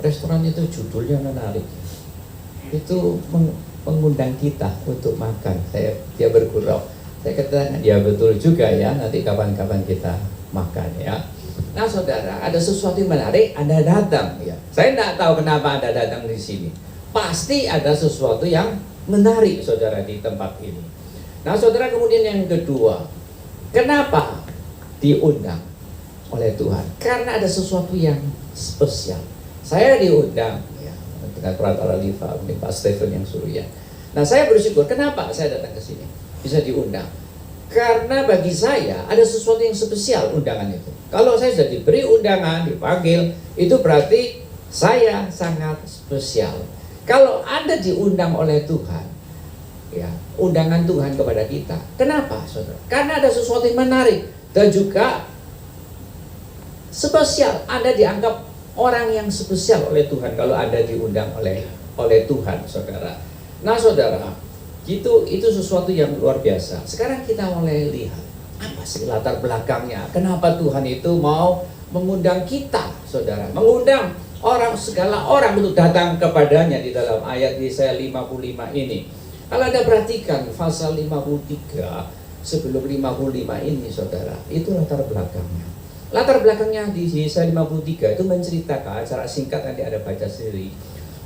restoran itu judulnya menarik. Itu mengundang kita untuk makan. Dia bergurau. Saya katakan, ya betul juga ya, nanti kapan-kapan kita makan ya. Nah saudara, ada sesuatu yang menarik, Anda datang ya. Saya tidak tahu kenapa Anda datang di sini. Pasti ada sesuatu yang menarik saudara di tempat ini. Nah saudara, kemudian yang kedua, kenapa diundang oleh Tuhan? Karena ada sesuatu yang spesial. Saya diundang ya, dengan Pratara Liva, mungkin Pak Stephen yang suruh ya. Nah, saya bersyukur kenapa saya datang ke sini bisa diundang. Karena bagi saya ada sesuatu yang spesial undangan itu. Kalau saya sudah diberi undangan, dipanggil, itu berarti saya sangat spesial. Kalau Anda diundang oleh Tuhan, ya, undangan Tuhan kepada kita. Kenapa, saudara? Karena ada sesuatu yang menarik dan juga spesial. Anda dianggap orang yang spesial oleh Tuhan kalau Anda diundang oleh Tuhan, saudara. Nah, saudara, itu sesuatu yang luar biasa. Sekarang kita mulai lihat apa sih latar belakangnya. Kenapa Tuhan itu mau mengundang kita, saudara? Mengundang segala orang untuk datang kepadanya di dalam ayat Yesaya 55 ini. Kalau Anda perhatikan pasal 53 sebelum 55 ini, saudara, itu latar belakangnya. Latar belakangnya di Yesaya 53 itu menceritakan secara singkat, nanti ada baca sendiri,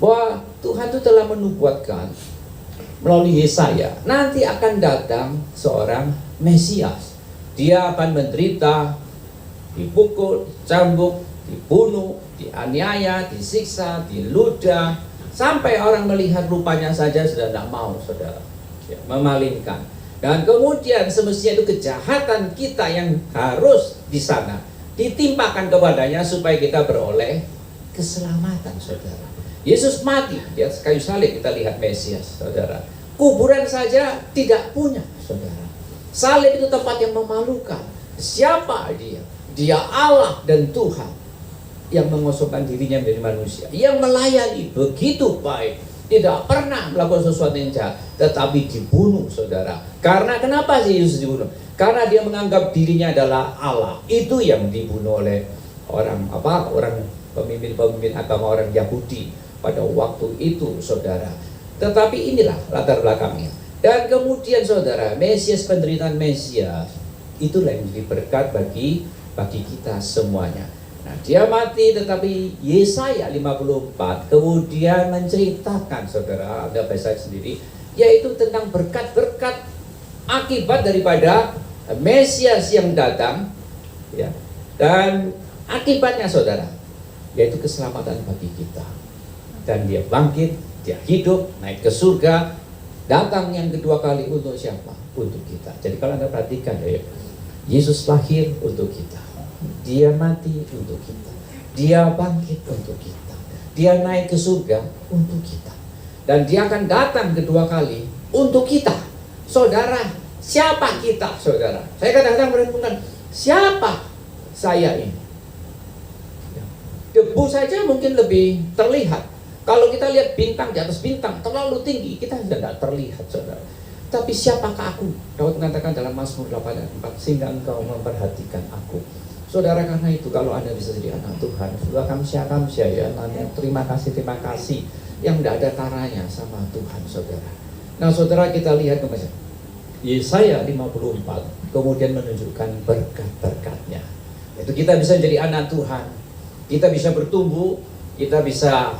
bahwa Tuhan itu telah menubuatkan melalui Yesaya nanti akan datang seorang Mesias. Dia akan menderita, dipukul, dicambuk, dibunuh, dianiaya, disiksa, diludah, sampai orang melihat rupanya saja sudah tidak mau, saudara, ya, memalingkan. Dan kemudian semestinya itu kejahatan kita yang harus di sana ditimpakan kepadanya supaya kita beroleh keselamatan, saudara. Yesus mati di atas kayu salib, kita lihat Mesias, saudara. Kuburan saja tidak punya, saudara. Salib itu tempat yang memalukan. Siapa dia? Dia Allah dan Tuhan yang mengosongkan dirinya menjadi manusia, yang melayani begitu baik, tidak pernah melakukan sesuatu yang jahat, tetapi dibunuh, saudara. Karena kenapa sih Yesus dibunuh? Karena dia menganggap dirinya adalah Allah. Itu yang dibunuh oleh orang pemimpin agama orang Yahudi pada waktu itu, saudara. Tetapi inilah latar belakangnya. Dan kemudian, saudara, Mesias, penderitaan Mesias, itulah yang menjadi berkat bagi kita semuanya. Nah, dia mati, tetapi Yesaya 54 kemudian menceritakan, saudara, Anda baca sendiri, yaitu tentang berkat-berkat akibat daripada Mesias yang datang, ya. Dan akibatnya, saudara, yaitu keselamatan bagi kita. Dan dia bangkit, dia hidup, naik ke surga, datang yang kedua kali untuk siapa? Untuk kita. Jadi kalau Anda perhatikan, ya, Yesus lahir untuk kita, dia mati untuk kita, dia bangkit untuk kita, dia naik ke surga untuk kita, dan dia akan datang kedua kali untuk kita. Saudara, siapa kita, saudara? Saya kadang-kadang merenungkan, siapa saya ini? Debu saja mungkin lebih terlihat. Kalau kita lihat bintang di atas bintang terlalu tinggi, kita tidak terlihat, saudara. Tapi siapakah aku? Daud mengatakan dalam Mazmur 84, sehingga engkau memperhatikan aku. Saudara, karena itu kalau Anda bisa jadi anak Tuhan, sudah kamsia ya, terima kasih yang tidak ada taranya sama Tuhan, saudara. Nah, saudara, kita lihat kembali Yesaya 54 kemudian menunjukkan berkat-berkatnya. Itu kita bisa jadi anak Tuhan, kita bisa bertumbuh, kita bisa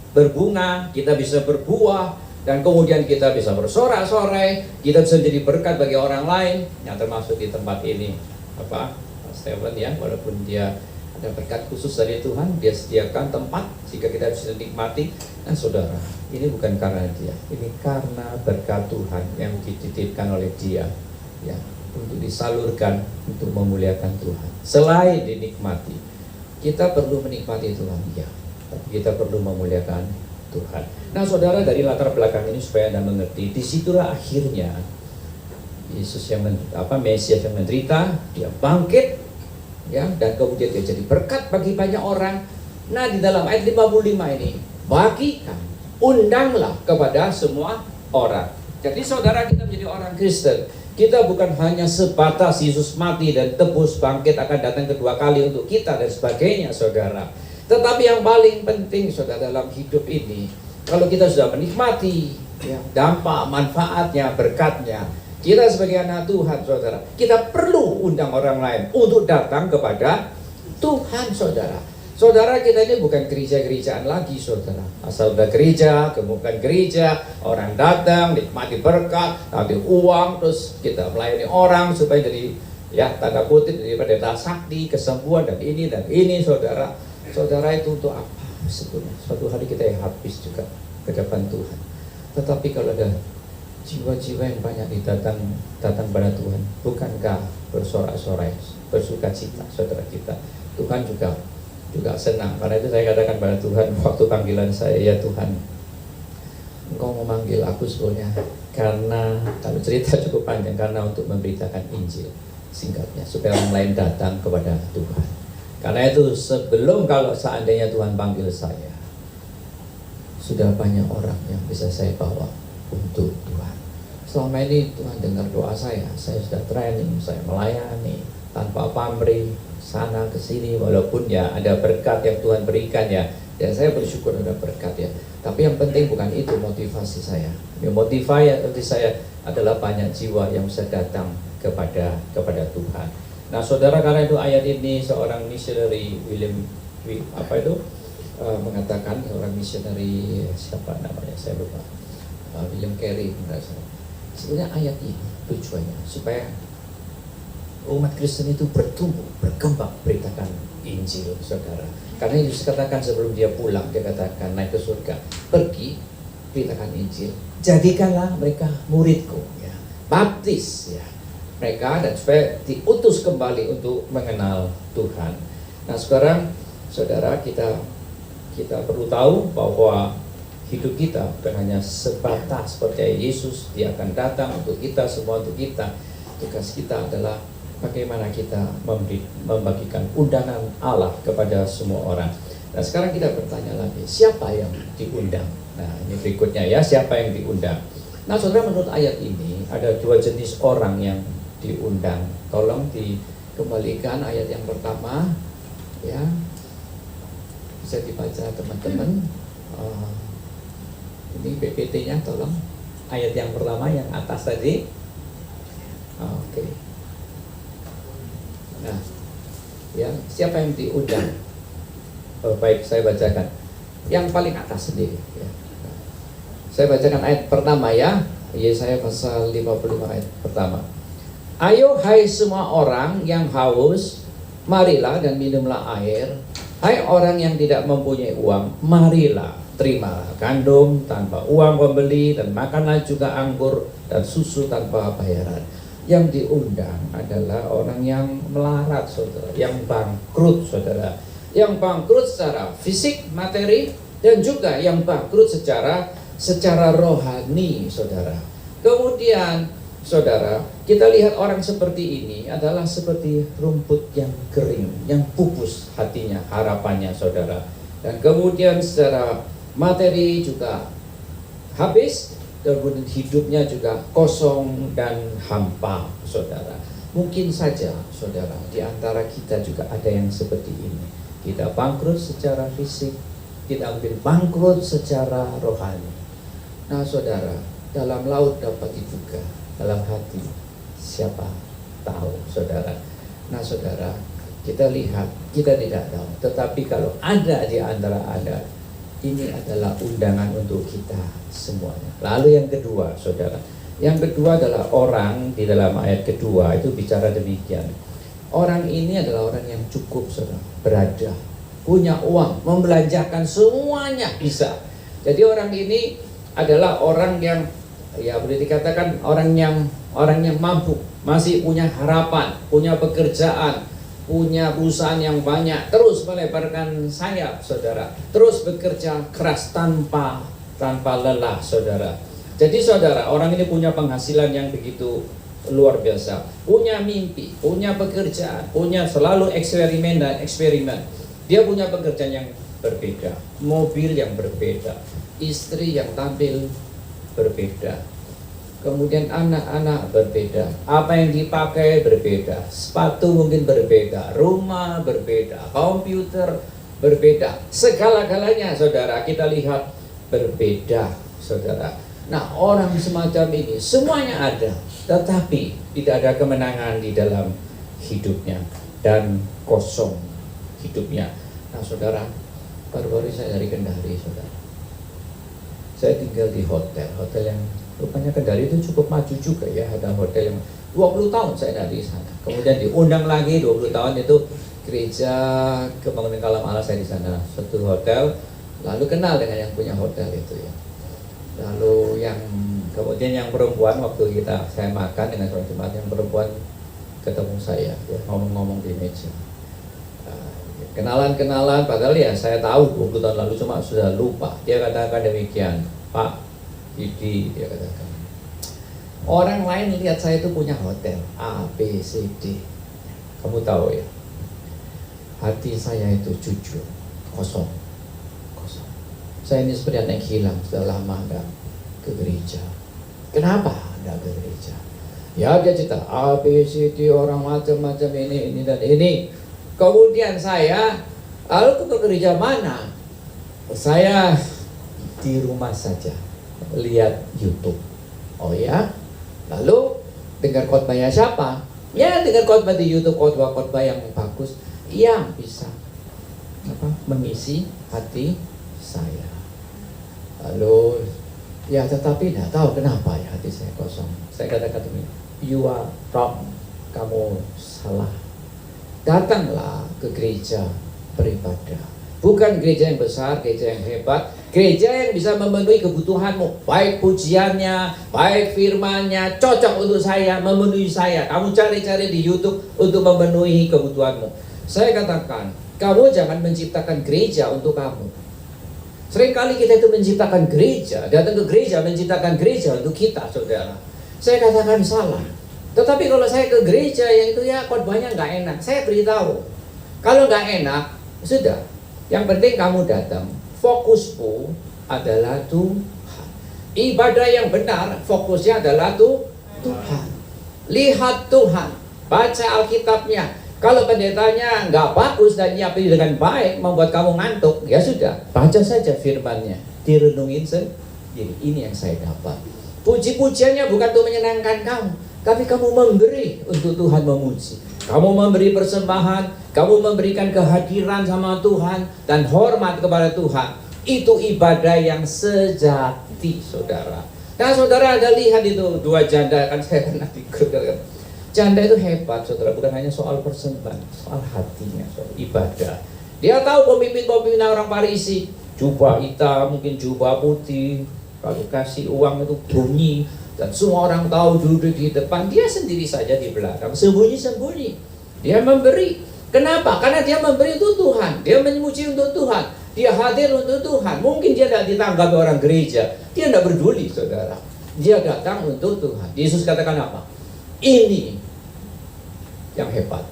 berbunga, kita bisa berbuah, dan kemudian kita bisa bersorak-sorai, kita bisa jadi berkat bagi orang lain, yang termasuk di tempat ini, Pak Stephen, ya, walaupun dia ada berkat khusus dari Tuhan, dia sediakan tempat sehingga kita bisa nikmati. Dan saudara, ini bukan karena dia, ini karena berkat Tuhan yang dititipkan oleh dia, ya, untuk disalurkan untuk memuliakan Tuhan. Selain dinikmati, kita perlu menikmati Tuhan, ya, tapi kita perlu memuliakan Tuhan. Nah, saudara, dari latar belakang ini supaya Anda mengerti, disitulah akhirnya Yesus yang Mesias yang menderita, dia bangkit, ya, dan kemudian dia jadi berkat bagi banyak orang. Nah, di dalam ayat 55 ini, bagikan, undanglah kepada semua orang. Jadi saudara, kita menjadi orang Kristen, kita bukan hanya sebatas Yesus mati dan tebus, bangkit, akan datang kedua kali untuk kita dan sebagainya, saudara. Tetapi yang paling penting, saudara, dalam hidup ini, kalau kita sudah menikmati, ya, dampak, manfaatnya, berkatnya, kita sebagai anak Tuhan, saudara, kita perlu undang orang lain untuk datang kepada Tuhan, saudara. Saudara, kita ini bukan gereja-gerejaan lagi, saudara. Asal udah gereja, kemudian gereja, orang datang, nikmati berkat, nanti uang, terus kita melayani orang supaya jadi, ya, tanda kutip, daripada sakti, kesembuhan, dan ini, saudara. Saudara, itu untuk apa? sebetulnya. Suatu hari kita yang habis juga ke depan Tuhan. Tetapi kalau ada jiwa-jiwa yang banyak datang pada Tuhan, bukankah bersorak-sorai, bersuka cita saudara kita? Tuhan juga senang. Karena itu saya katakan pada Tuhan waktu panggilan saya, ya Tuhan, Engkau memanggil aku sebetulnya karena, kalau cerita cukup panjang, karena untuk memberitakan Injil, singkatnya, supaya orang lain datang kepada Tuhan. Karena itu sebelum, kalau seandainya Tuhan panggil saya, sudah banyak orang yang bisa saya bawa untuk Tuhan. Selama ini Tuhan dengar doa saya sudah training, saya melayani tanpa pamrih sana ke sini, walaupun ya ada berkat yang Tuhan berikan ya saya bersyukur ada berkat ya. Tapi yang penting bukan itu motivasi saya. Yang motivasi saya adalah banyak jiwa yang bisa datang kepada Tuhan. Nah saudara, karena itu ayat ini seorang missionary mengatakan, orang missionary siapa namanya saya lupa, William Carey merasa. Sebenarnya ayat ini tujuannya supaya umat Kristen itu bertumbuh, berkembang, beritakan Injil, saudara. Karena Yesus katakan sebelum dia pulang, dia katakan naik ke surga, pergi, beritakan Injil, jadikanlah mereka muridku, ya, baptis, ya, mereka, dan supaya diutus kembali untuk mengenal Tuhan. Nah sekarang, saudara, kita perlu tahu bahwa hidup kita bukan hanya sebatas percaya Yesus, dia akan datang untuk kita, semua untuk kita. Tugas kita adalah bagaimana kita membagikan undangan Allah kepada semua orang. Nah sekarang kita bertanya lagi, siapa yang diundang? Nah ini berikutnya ya, siapa yang diundang? Nah saudara, menurut ayat ini ada dua jenis orang yang diundang. Tolong dikembalikan ayat yang pertama, ya, bisa dibaca teman-teman. Ini PPT-nya tolong. Ayat yang pertama yang atas tadi. Oke. Nah, ya, siapa yang diundang? Baik, saya bacakan. Yang paling atas sendiri. Ya. Saya bacakan ayat pertama ya. Yesaya pasal 55 ayat pertama. Ayo hai semua orang yang haus, marilah dan minumlah air. Hai orang yang tidak mempunyai uang, marilah, terimalah gandum tanpa uang pembeli, dan makanlah juga anggur dan susu tanpa bayaran. Yang diundang adalah orang yang melarat, saudara, yang bangkrut, saudara, yang bangkrut secara fisik, materi, dan juga yang bangkrut secara rohani, saudara. Kemudian, saudara, kita lihat orang seperti ini adalah seperti rumput yang kering, yang pupus hatinya, harapannya, saudara. Dan kemudian secara materi juga habis, kemudian hidupnya juga kosong dan hampa, saudara. Mungkin saja, saudara, di antara kita juga ada yang seperti ini. Kita bangkrut secara fisik, kita mungkin bangkrut secara rohani. Nah, saudara, dalam laut dapat dibuka, dalam hati siapa tahu, saudara. Nah, saudara, kita lihat, kita tidak tahu. Tetapi kalau ada di antara Anda, ini adalah undangan untuk kita semuanya. Lalu yang kedua, saudara, yang kedua adalah orang di dalam ayat kedua itu bicara demikian. Orang ini adalah orang yang cukup, saudara, berada, punya uang, membelanjakan semuanya bisa. Jadi orang ini adalah orang yang, ya boleh dikatakan orang yang mampu, masih punya harapan, punya pekerjaan, punya perusahaan yang banyak, terus melebarkan sayap, saudara, terus bekerja keras tanpa lelah, saudara. Jadi saudara, orang ini punya penghasilan yang begitu luar biasa, punya mimpi, punya pekerjaan, punya selalu eksperimen. Dia punya pekerjaan yang berbeda, mobil yang berbeda, istri yang tampil berbeda, kemudian anak-anak berbeda, apa yang dipakai berbeda, sepatu mungkin berbeda, rumah berbeda, komputer berbeda, segala-galanya, saudara, kita lihat berbeda, saudara. Nah, orang semacam ini semuanya ada, tetapi tidak ada kemenangan di dalam hidupnya dan kosong hidupnya. Nah, saudara, baru-baru saya dari Kendari, saudara. Saya tinggal di hotel yang rupanya Kendari itu cukup maju juga ya, ada hotel yang 20 tahun saya dari sana. Kemudian diundang lagi 20 tahun itu gereja Kebangkitan Kalam Allah saya di sana. Satu hotel Lalu kenal dengan yang punya hotel itu ya. Lalu kemudian yang perempuan, waktu saya makan dengan seorang jemaat, yang perempuan ketemu saya, ya, ngomong-ngomong di meja. Kenalan, padahal ya saya tahu 20 tahun lalu, cuma sudah lupa. Dia katakan demikian, Pak Didi, dia katakan, orang lain lihat saya itu punya hotel A, B, C, D. Kamu tahu ya, hati saya itu jujur, kosong. Saya ini seperti anak yang hilang, sudah lama enggak ke gereja. Kenapa enggak ke gereja? Ya dia cerita A, B, C, D, orang macam-macam ini dan ini. Kemudian saya, lalu ke gereja mana? Saya di rumah saja, lihat YouTube. Oh ya, lalu dengar khotbahnya siapa? Ya dengar khotbah di YouTube, khotbah yang bagus, yang bisa mengisi hati saya. Lalu ya tetapi tidak tahu kenapa ya hati saya kosong. Saya katakan ini, you are wrong, kamu salah. Datanglah ke gereja beribadah. Bukan gereja yang besar, gereja yang hebat, gereja yang bisa memenuhi kebutuhanmu. Baik pujiannya, baik firmannya, cocok untuk saya, memenuhi saya. Kamu cari-cari di YouTube untuk memenuhi kebutuhanmu. Saya katakan, kamu jangan menciptakan gereja untuk kamu. Seringkali kita itu menciptakan gereja, datang ke gereja, menciptakan gereja untuk kita, saudara. Saya katakan salah. Tetapi kalau saya ke gereja yang itu ya khotbahnya nggak enak, saya beritahu. Kalau nggak enak, sudah. Yang penting kamu datang. Fokusmu adalah Tuhan. Ibadah yang benar, fokusnya adalah Tuhan. Lihat Tuhan, baca Alkitabnya. Kalau pendetanya nggak bagus dan nyiapin dengan baik, membuat kamu ngantuk, ya sudah, baca saja firman-Nya, direnungin sendiri. Ini yang saya dapat. Puji-pujiannya bukan untuk menyenangkan kamu, tapi kamu memberi untuk Tuhan memuji. Kamu memberi persembahan, kamu memberikan kehadiran sama Tuhan dan hormat kepada Tuhan. Itu ibadah yang sejati, saudara. Nah, saudara ada lihat itu dua janda, kan saya pernah di grup kan. Janda itu hebat, saudara, bukan hanya soal persembahan, soal hatinya, soal ibadah. Dia tahu pemimpin-pemimpin orang Farisi, jubah hitam, mungkin jubah putih, kalau kasih uang itu bunyi, dan semua orang tahu duduk di depan, dia sendiri saja di belakang, sembunyi-sembunyi. Dia memberi. Kenapa? Karena dia memberi untuk Tuhan, dia memuji untuk Tuhan, dia hadir untuk Tuhan. Mungkin dia tidak ditanggapi orang gereja, dia tidak peduli, saudara. Dia datang untuk Tuhan. Yesus katakan apa? Ini yang hebat.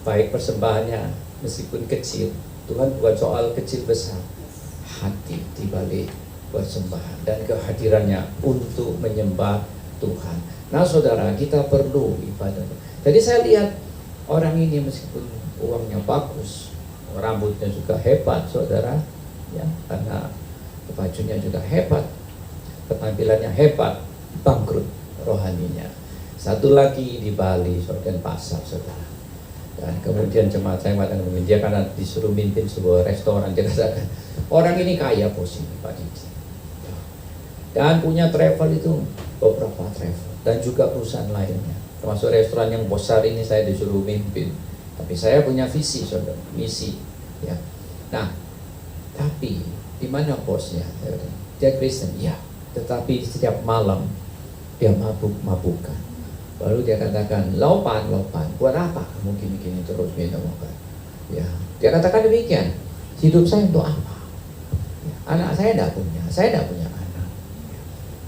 Baik persembahannya meskipun kecil, Tuhan bukan soal kecil besar, hati di balik persembahan dan kehadirannya untuk menyembah Tuhan. Nah, saudara, kita perlu ibadah. Jadi saya lihat orang ini meskipun uangnya bagus, rambutnya juga hebat, saudara, ya, karena bajunya juga hebat, penampilannya hebat, bangkrut rohaninya. Satu lagi di Bali, dan pasar, saudara. Dan kemudian jemaat saya mengatakan, dia karena disuruh mimpin sebuah restoran, dia katakan, orang ini kaya bos ini, Pak Didi. Dan punya travel itu beberapa travel dan juga perusahaan lainnya, termasuk restoran yang besar ini saya disuruh mimpin. Tapi saya punya visi, saudara, misi. Ya. Nah, tapi di mana bosnya? Dia Kristen, ya. Tetapi setiap malam dia mabuk-mabukan. Lalu dia katakan, lopan, buat apa kamu gini-gini terus minum? Ya, dia katakan demikian, hidup saya untuk apa? Ya, anak saya tidak punya anak.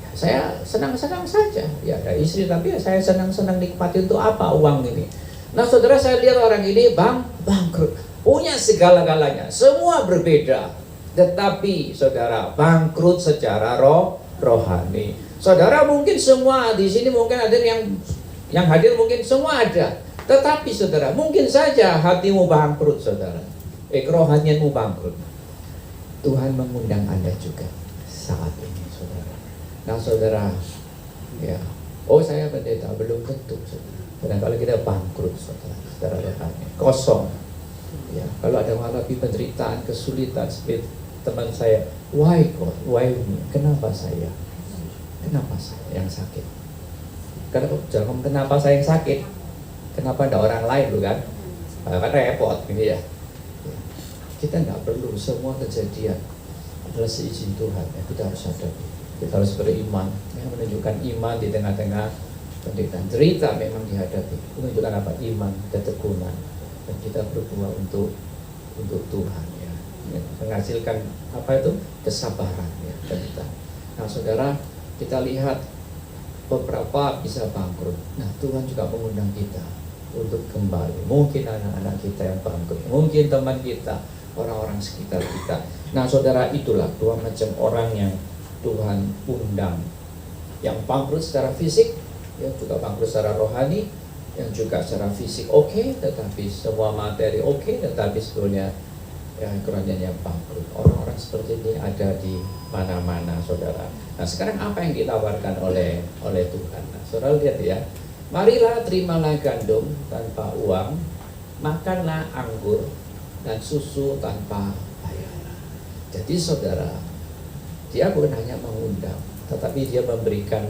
Ya, saya senang-senang saja. Ya, ada istri tapi ya saya senang-senang nikmati untuk apa uang ini? Nah, saudara, saya lihat orang ini bangkrut, punya segala-galanya, semua berbeda, tetapi saudara bangkrut secara rohani. Saudara mungkin semua di sini mungkin ada yang hadir mungkin semua ada, tetapi saudara mungkin saja hatimu bangkrut, saudara, kerohanianmu bangkrut. Tuhan mengundang Anda juga saat ini, saudara. Nah, saudara, ya, oh saya pendeta, belum tentu, saudara. Kadang-kadang kita bangkrut, saudara, secara rohani, kosong. Ya, kalau ada mengalami penderitaan, kesulitan seperti teman saya, why God, why me? Kenapa saya yang sakit? Kenapa saya yang sakit? Kenapa ada orang lain, bukan? Kan repot, gitu ya. Kita nggak perlu semua kejadian adalah seizin Tuhan. Ya, kita harus hadapi. Kita harus beriman, ya, menunjukkan iman di tengah-tengah penderitaan. Cerita memang dihadapi. Menunjukkan apa? Iman, ketekunan. Dan kita berdoa untuk Tuhan, ya. Menghasilkan apa itu? Kesabaran, ya, kita. Nah, saudara, kita lihat beberapa bisa bangkrut. Nah, Tuhan juga mengundang kita untuk kembali. Mungkin anak-anak kita yang bangkrut, mungkin teman kita, orang-orang sekitar kita. Nah, saudara, itulah dua macam orang yang Tuhan undang. Yang bangkrut secara fisik, yang juga bangkrut secara rohani, yang juga secara fisik oke, tetapi semua materi oke, tetapi sebetulnya ya keronjanya bangkrut. Orang-orang seperti ini ada di mana-mana, saudara. Nah, sekarang apa yang ditawarkan oleh Tuhan? Nah, saudara lihat ya, marilah terimalah gandum tanpa uang, makanlah anggur dan susu tanpa bayaran. Jadi saudara, dia bukan hanya mengundang, tetapi dia memberikan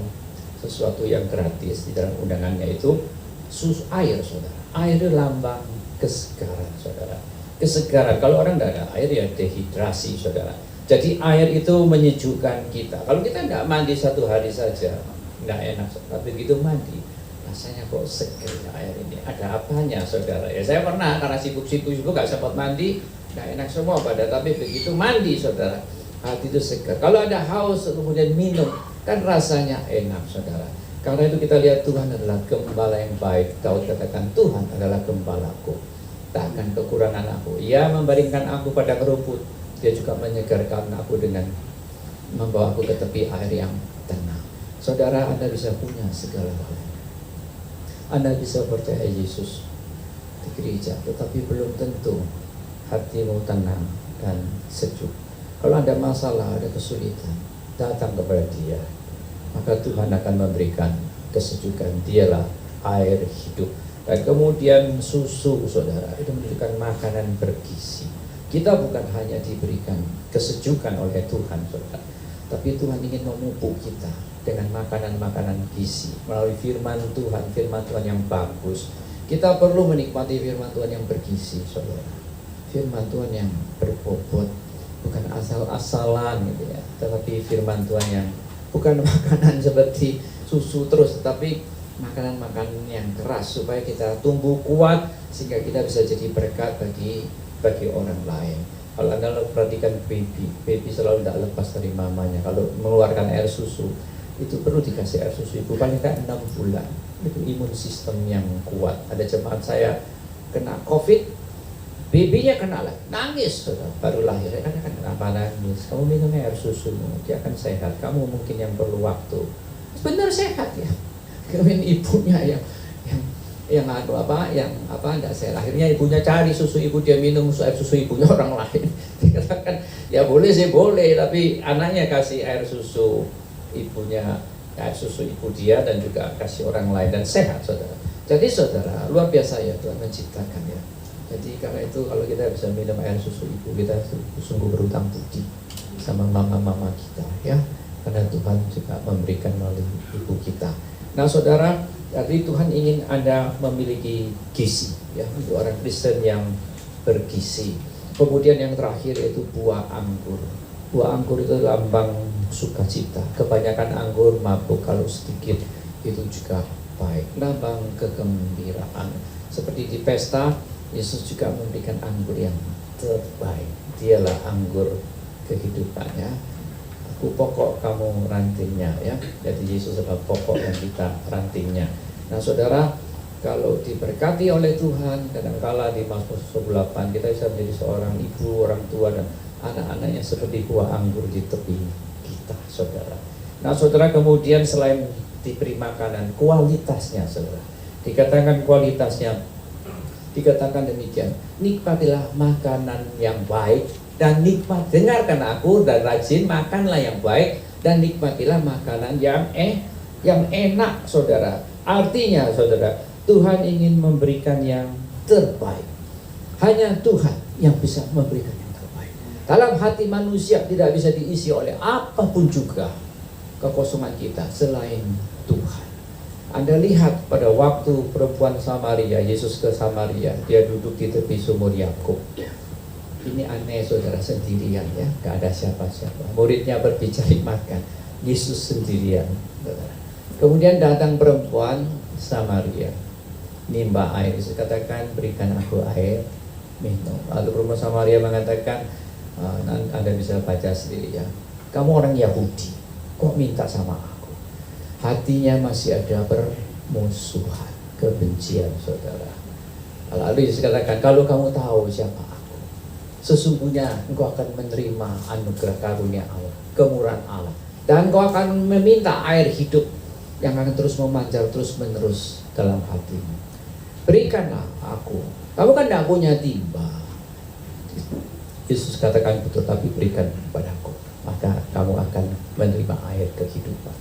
sesuatu yang gratis. Di dalam undangannya itu susu, air, saudara. Air itu lambang kesegaran, saudara. Kesegaran, kalau orang tidak ada air ya dehidrasi, saudara. Jadi air itu menyejukkan kita. Kalau kita tidak mandi satu hari saja tidak enak, tapi begitu mandi rasanya kok segar air ini. Ada apanya, saudara? Ya saya pernah karena sibuk-sibuk nggak sempat mandi, tidak enak semua pada, tapi begitu mandi, saudara, hati itu segar. Kalau ada haus kemudian minum, kan rasanya enak, saudara. Karena itu kita lihat Tuhan adalah gembala yang baik. Daud katakan, Tuhan adalah gembalaku, tak akan kekurangan aku. Ia membaringkan aku pada kerumput, dia juga menyegarkan aku dengan membawa aku ke tepi air yang tenang. Saudara, Anda bisa punya segala hal. Anda bisa percaya Yesus di gereja, tetapi belum tentu hatimu tenang dan sejuk. Kalau ada masalah, ada kesulitan, datang kepada Dia, maka Tuhan akan memberikan kesejukan. Dialah air hidup. Dan kemudian susu, saudara, itu menunjukkan makanan bergizi. Kita bukan hanya diberikan kesejukan oleh Tuhan, saudara, tapi Tuhan ingin memupuk kita dengan makanan-makanan gizi melalui firman Tuhan yang bagus. Kita perlu menikmati firman Tuhan yang bergizi, saudara. Firman Tuhan yang berbobot, bukan asal-asalan gitu ya, tetapi firman Tuhan yang bukan makanan seperti susu terus, tetapi makanan-makanan yang keras supaya kita tumbuh kuat sehingga kita bisa jadi berkat bagi orang lain. Kalau Anda perhatikan baby selalu tidak lepas dari mamanya. Kalau mengeluarkan air susu, itu perlu dikasih air susu ibu paling tidak 6 bulan. Itu imun sistem yang kuat. Ada jemaat saya kena COVID, babynya kena lagi, nangis, saudara, baru lahir. Saya katakan, kenapa nangis? Kamu minum air susu, dia akan sehat. Kamu mungkin yang perlu waktu. Benar sehat ya. Kemudian ibunya yang tidak sehat. Akhirnya ibunya cari susu ibu, dia minum air susu ibunya orang lain. Dia katakan, ya boleh sih boleh, tapi anaknya kasih air susu ibunya, air susu ibu dia, dan juga kasih orang lain dan sehat, saudara. Jadi saudara, luar biasa ya Tuhan menciptakan ya. Jadi karena itu kalau kita bisa minum air susu ibu, kita sungguh berhutang budi sama mama-mama kita ya. Karena Tuhan juga memberikan melalui ibu kita. Nah saudara, jadi Tuhan ingin Anda memiliki gizi ya, untuk orang Kristen yang bergizi. Kemudian yang terakhir yaitu buah anggur. Buah anggur itu lambang sukacita. Kebanyakan anggur mabuk, kalau sedikit itu juga baik. Lambang kegembiraan. Seperti di pesta, Yesus juga memberikan anggur yang terbaik. Dialah anggur kehidupannya. Aku pokok, kamu rantingnya ya. Jadi Yesus adalah pokok yang kita rantingnya. Nah saudara, kalau diberkati oleh Tuhan, kadangkala di Mazmur 8 kita bisa menjadi seorang ibu, orang tua, dan anak-anaknya seperti buah anggur di tepi kita, saudara. Nah saudara, kemudian selain diberi makanan, kualitasnya, saudara, dikatakan kualitasnya, dikatakan demikian, nikmatilah makanan yang baik dan nikmat, dengarkan aku dan rajin makanlah yang baik dan nikmatilah makanan yang enak, saudara. Artinya saudara, Tuhan ingin memberikan yang terbaik. Hanya Tuhan yang bisa memberikan yang terbaik. Dalam hati manusia tidak bisa diisi oleh apapun juga kekosongan kita selain Tuhan. Anda lihat pada waktu perempuan Samaria, Yesus ke Samaria, dia duduk di tepi sumur Yakub. Ini aneh saudara, sendirian ya, gak ada siapa-siapa. Muridnya berbicara makan, Yesus sendirian saudara. Kemudian datang perempuan Samaria, nimba air. Yesus katakan, berikan aku air minum. Lalu perempuan Samaria mengatakan, Anda bisa baca sendiri ya, kamu orang Yahudi, kok minta sama aku? Hatinya masih ada permusuhan, kebencian saudara. Lalu Yesus katakan, kalau kamu tahu siapa aku, sesungguhnya engkau akan menerima anugerah karunia Allah, kemurahan Allah, dan engkau akan meminta air hidup yang akan terus memancar terus menerus dalam hatimu. Berikanlah aku. Kamu kan tidak punya timba. Yesus katakan betul, tapi berikan kepadaku, maka kamu akan menerima air kehidupan.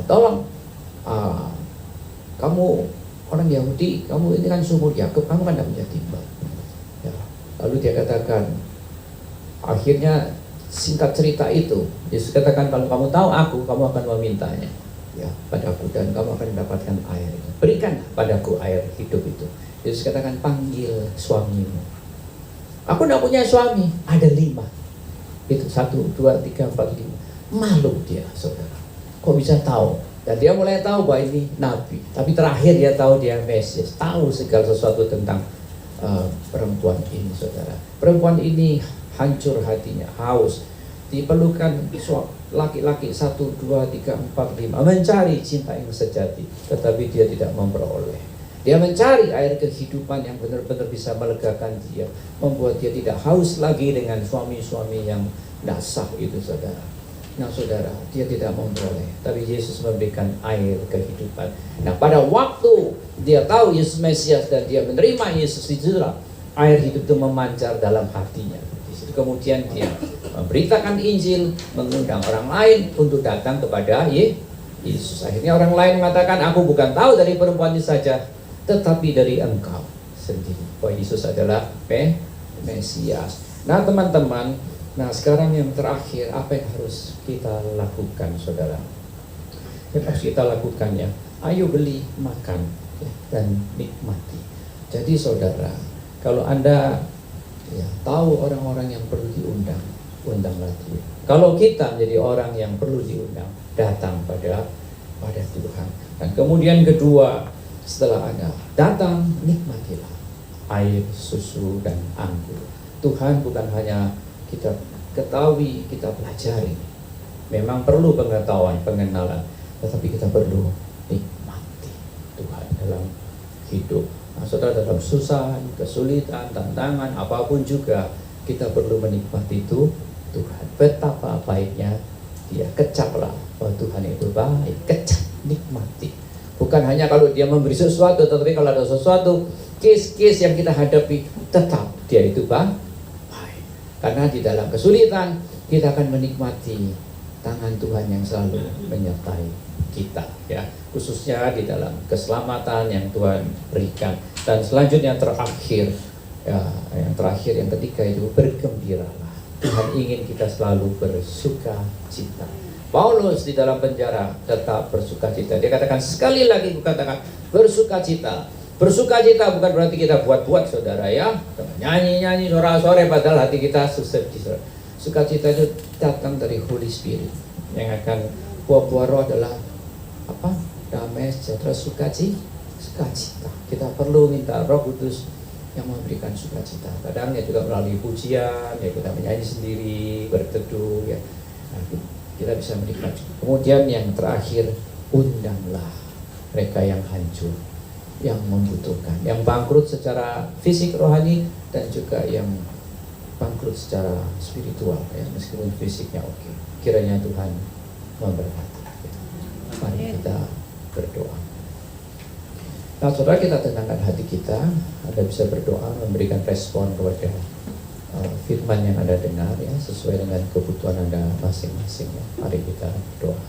Tolong, kamu orang Yahudi, kamu ini kan sumur Yakub, kamu kan tidak punya timba. Ya. Lalu dia katakan, akhirnya singkat cerita itu, Yesus katakan, kalau kamu tahu aku, kamu akan memintanya ya padaku, dan kamu akan mendapatkan air itu. Berikan padaku air hidup itu. Yesus katakan, panggil suamimu. Aku tidak punya suami, ada 5. Itu 1, 2, 3, 4, 5. Malu dia saudara, kok bisa tahu? Dan dia mulai tahu bahwa ini nabi. Tapi terakhir dia tahu dia Mesias, tahu segala sesuatu tentang perempuan ini saudara. Perempuan ini hancur hatinya, haus, diperlukan laki-laki 1, 2, 3, 4, 5 mencari cinta yang sejati, tetapi dia tidak memperoleh. Dia mencari air kehidupan yang benar-benar bisa melegakan dia, membuat dia tidak haus lagi dengan suami-suami yang tidak sah itu saudara. Nah saudara, dia tidak memperoleh, tapi Yesus memberikan air kehidupan. Nah pada waktu dia tahu Yesus Mesias dan dia menerima Yesus, itulah air hidup itu memancar dalam hatinya. Di situ kemudian dia memberitakan Injil, mengundang orang lain untuk datang kepada Yesus. Akhirnya orang lain mengatakan, aku bukan tahu dari perempuan ini saja, tetapi dari engkau sendiri bahwa Yesus adalah Mesias. Nah teman-teman, nah sekarang yang terakhir, apa yang harus kita lakukan saudara? Yang harus kita lakukan ya, ayo beli, makan ya, dan nikmati. Jadi saudara, kalau Anda ya, tahu orang-orang yang perlu diundang, undanglah dia. Kalau kita menjadi orang yang perlu diundang, datang pada Tuhan. Dan kemudian kedua, setelah Anda datang, nikmatilah air, susu, dan anggur. Tuhan bukan hanya kita ketahui, kita pelajari. Memang perlu pengetahuan, pengenalan, tetapi kita perlu nikmati Tuhan dalam hidup. Nah, saudara, dalam susah, kesulitan, tantangan, apapun juga, kita perlu menikmati itu Tuhan. Betapa baiknya dia, kecaplah bahwa Tuhan itu baik, kecap, nikmati. Bukan hanya kalau dia memberi sesuatu, tetapi kalau ada sesuatu, case-case yang kita hadapi, tetap dia itu baik. Karena di dalam kesulitan, kita akan menikmati tangan Tuhan yang selalu menyertai kita, ya, khususnya di dalam keselamatan yang Tuhan berikan. Dan selanjutnya terakhir, ya, yang ketiga itu bergembiralah. Tuhan ingin kita selalu bersuka cita. Paulus di dalam penjara tetap bersuka cita. Dia katakan, sekali lagi kukatakan, bersuka cita. Bersuka cita bukan berarti kita buat-buat saudara ya, nyanyi-nyanyi, sorak-sorai, padahal hati kita susah. Sukacita itu datang dari Holy Spirit, yang akan buah-buah roh adalah apa? Damai, sejahtera, sukacita. Kita perlu minta Roh Kudus yang memberikan sukacita. Kadang ya juga melalui pujian, ya kita menyanyi sendiri, berteduh, ya. Nah, kita bisa menikmati. Kemudian yang terakhir, undanglah mereka yang hancur, yang membutuhkan, yang bangkrut secara fisik, rohani, dan juga yang bangkrut secara spiritual, ya, meskipun fisiknya oke. Kiranya Tuhan memberkati. Mari kita berdoa. Nah, saudara, kita tenangkan hati kita. Anda bisa berdoa, memberikan respon kepada firman yang Anda dengar, ya, sesuai dengan kebutuhan Anda masing-masing. Ya. Mari kita berdoa.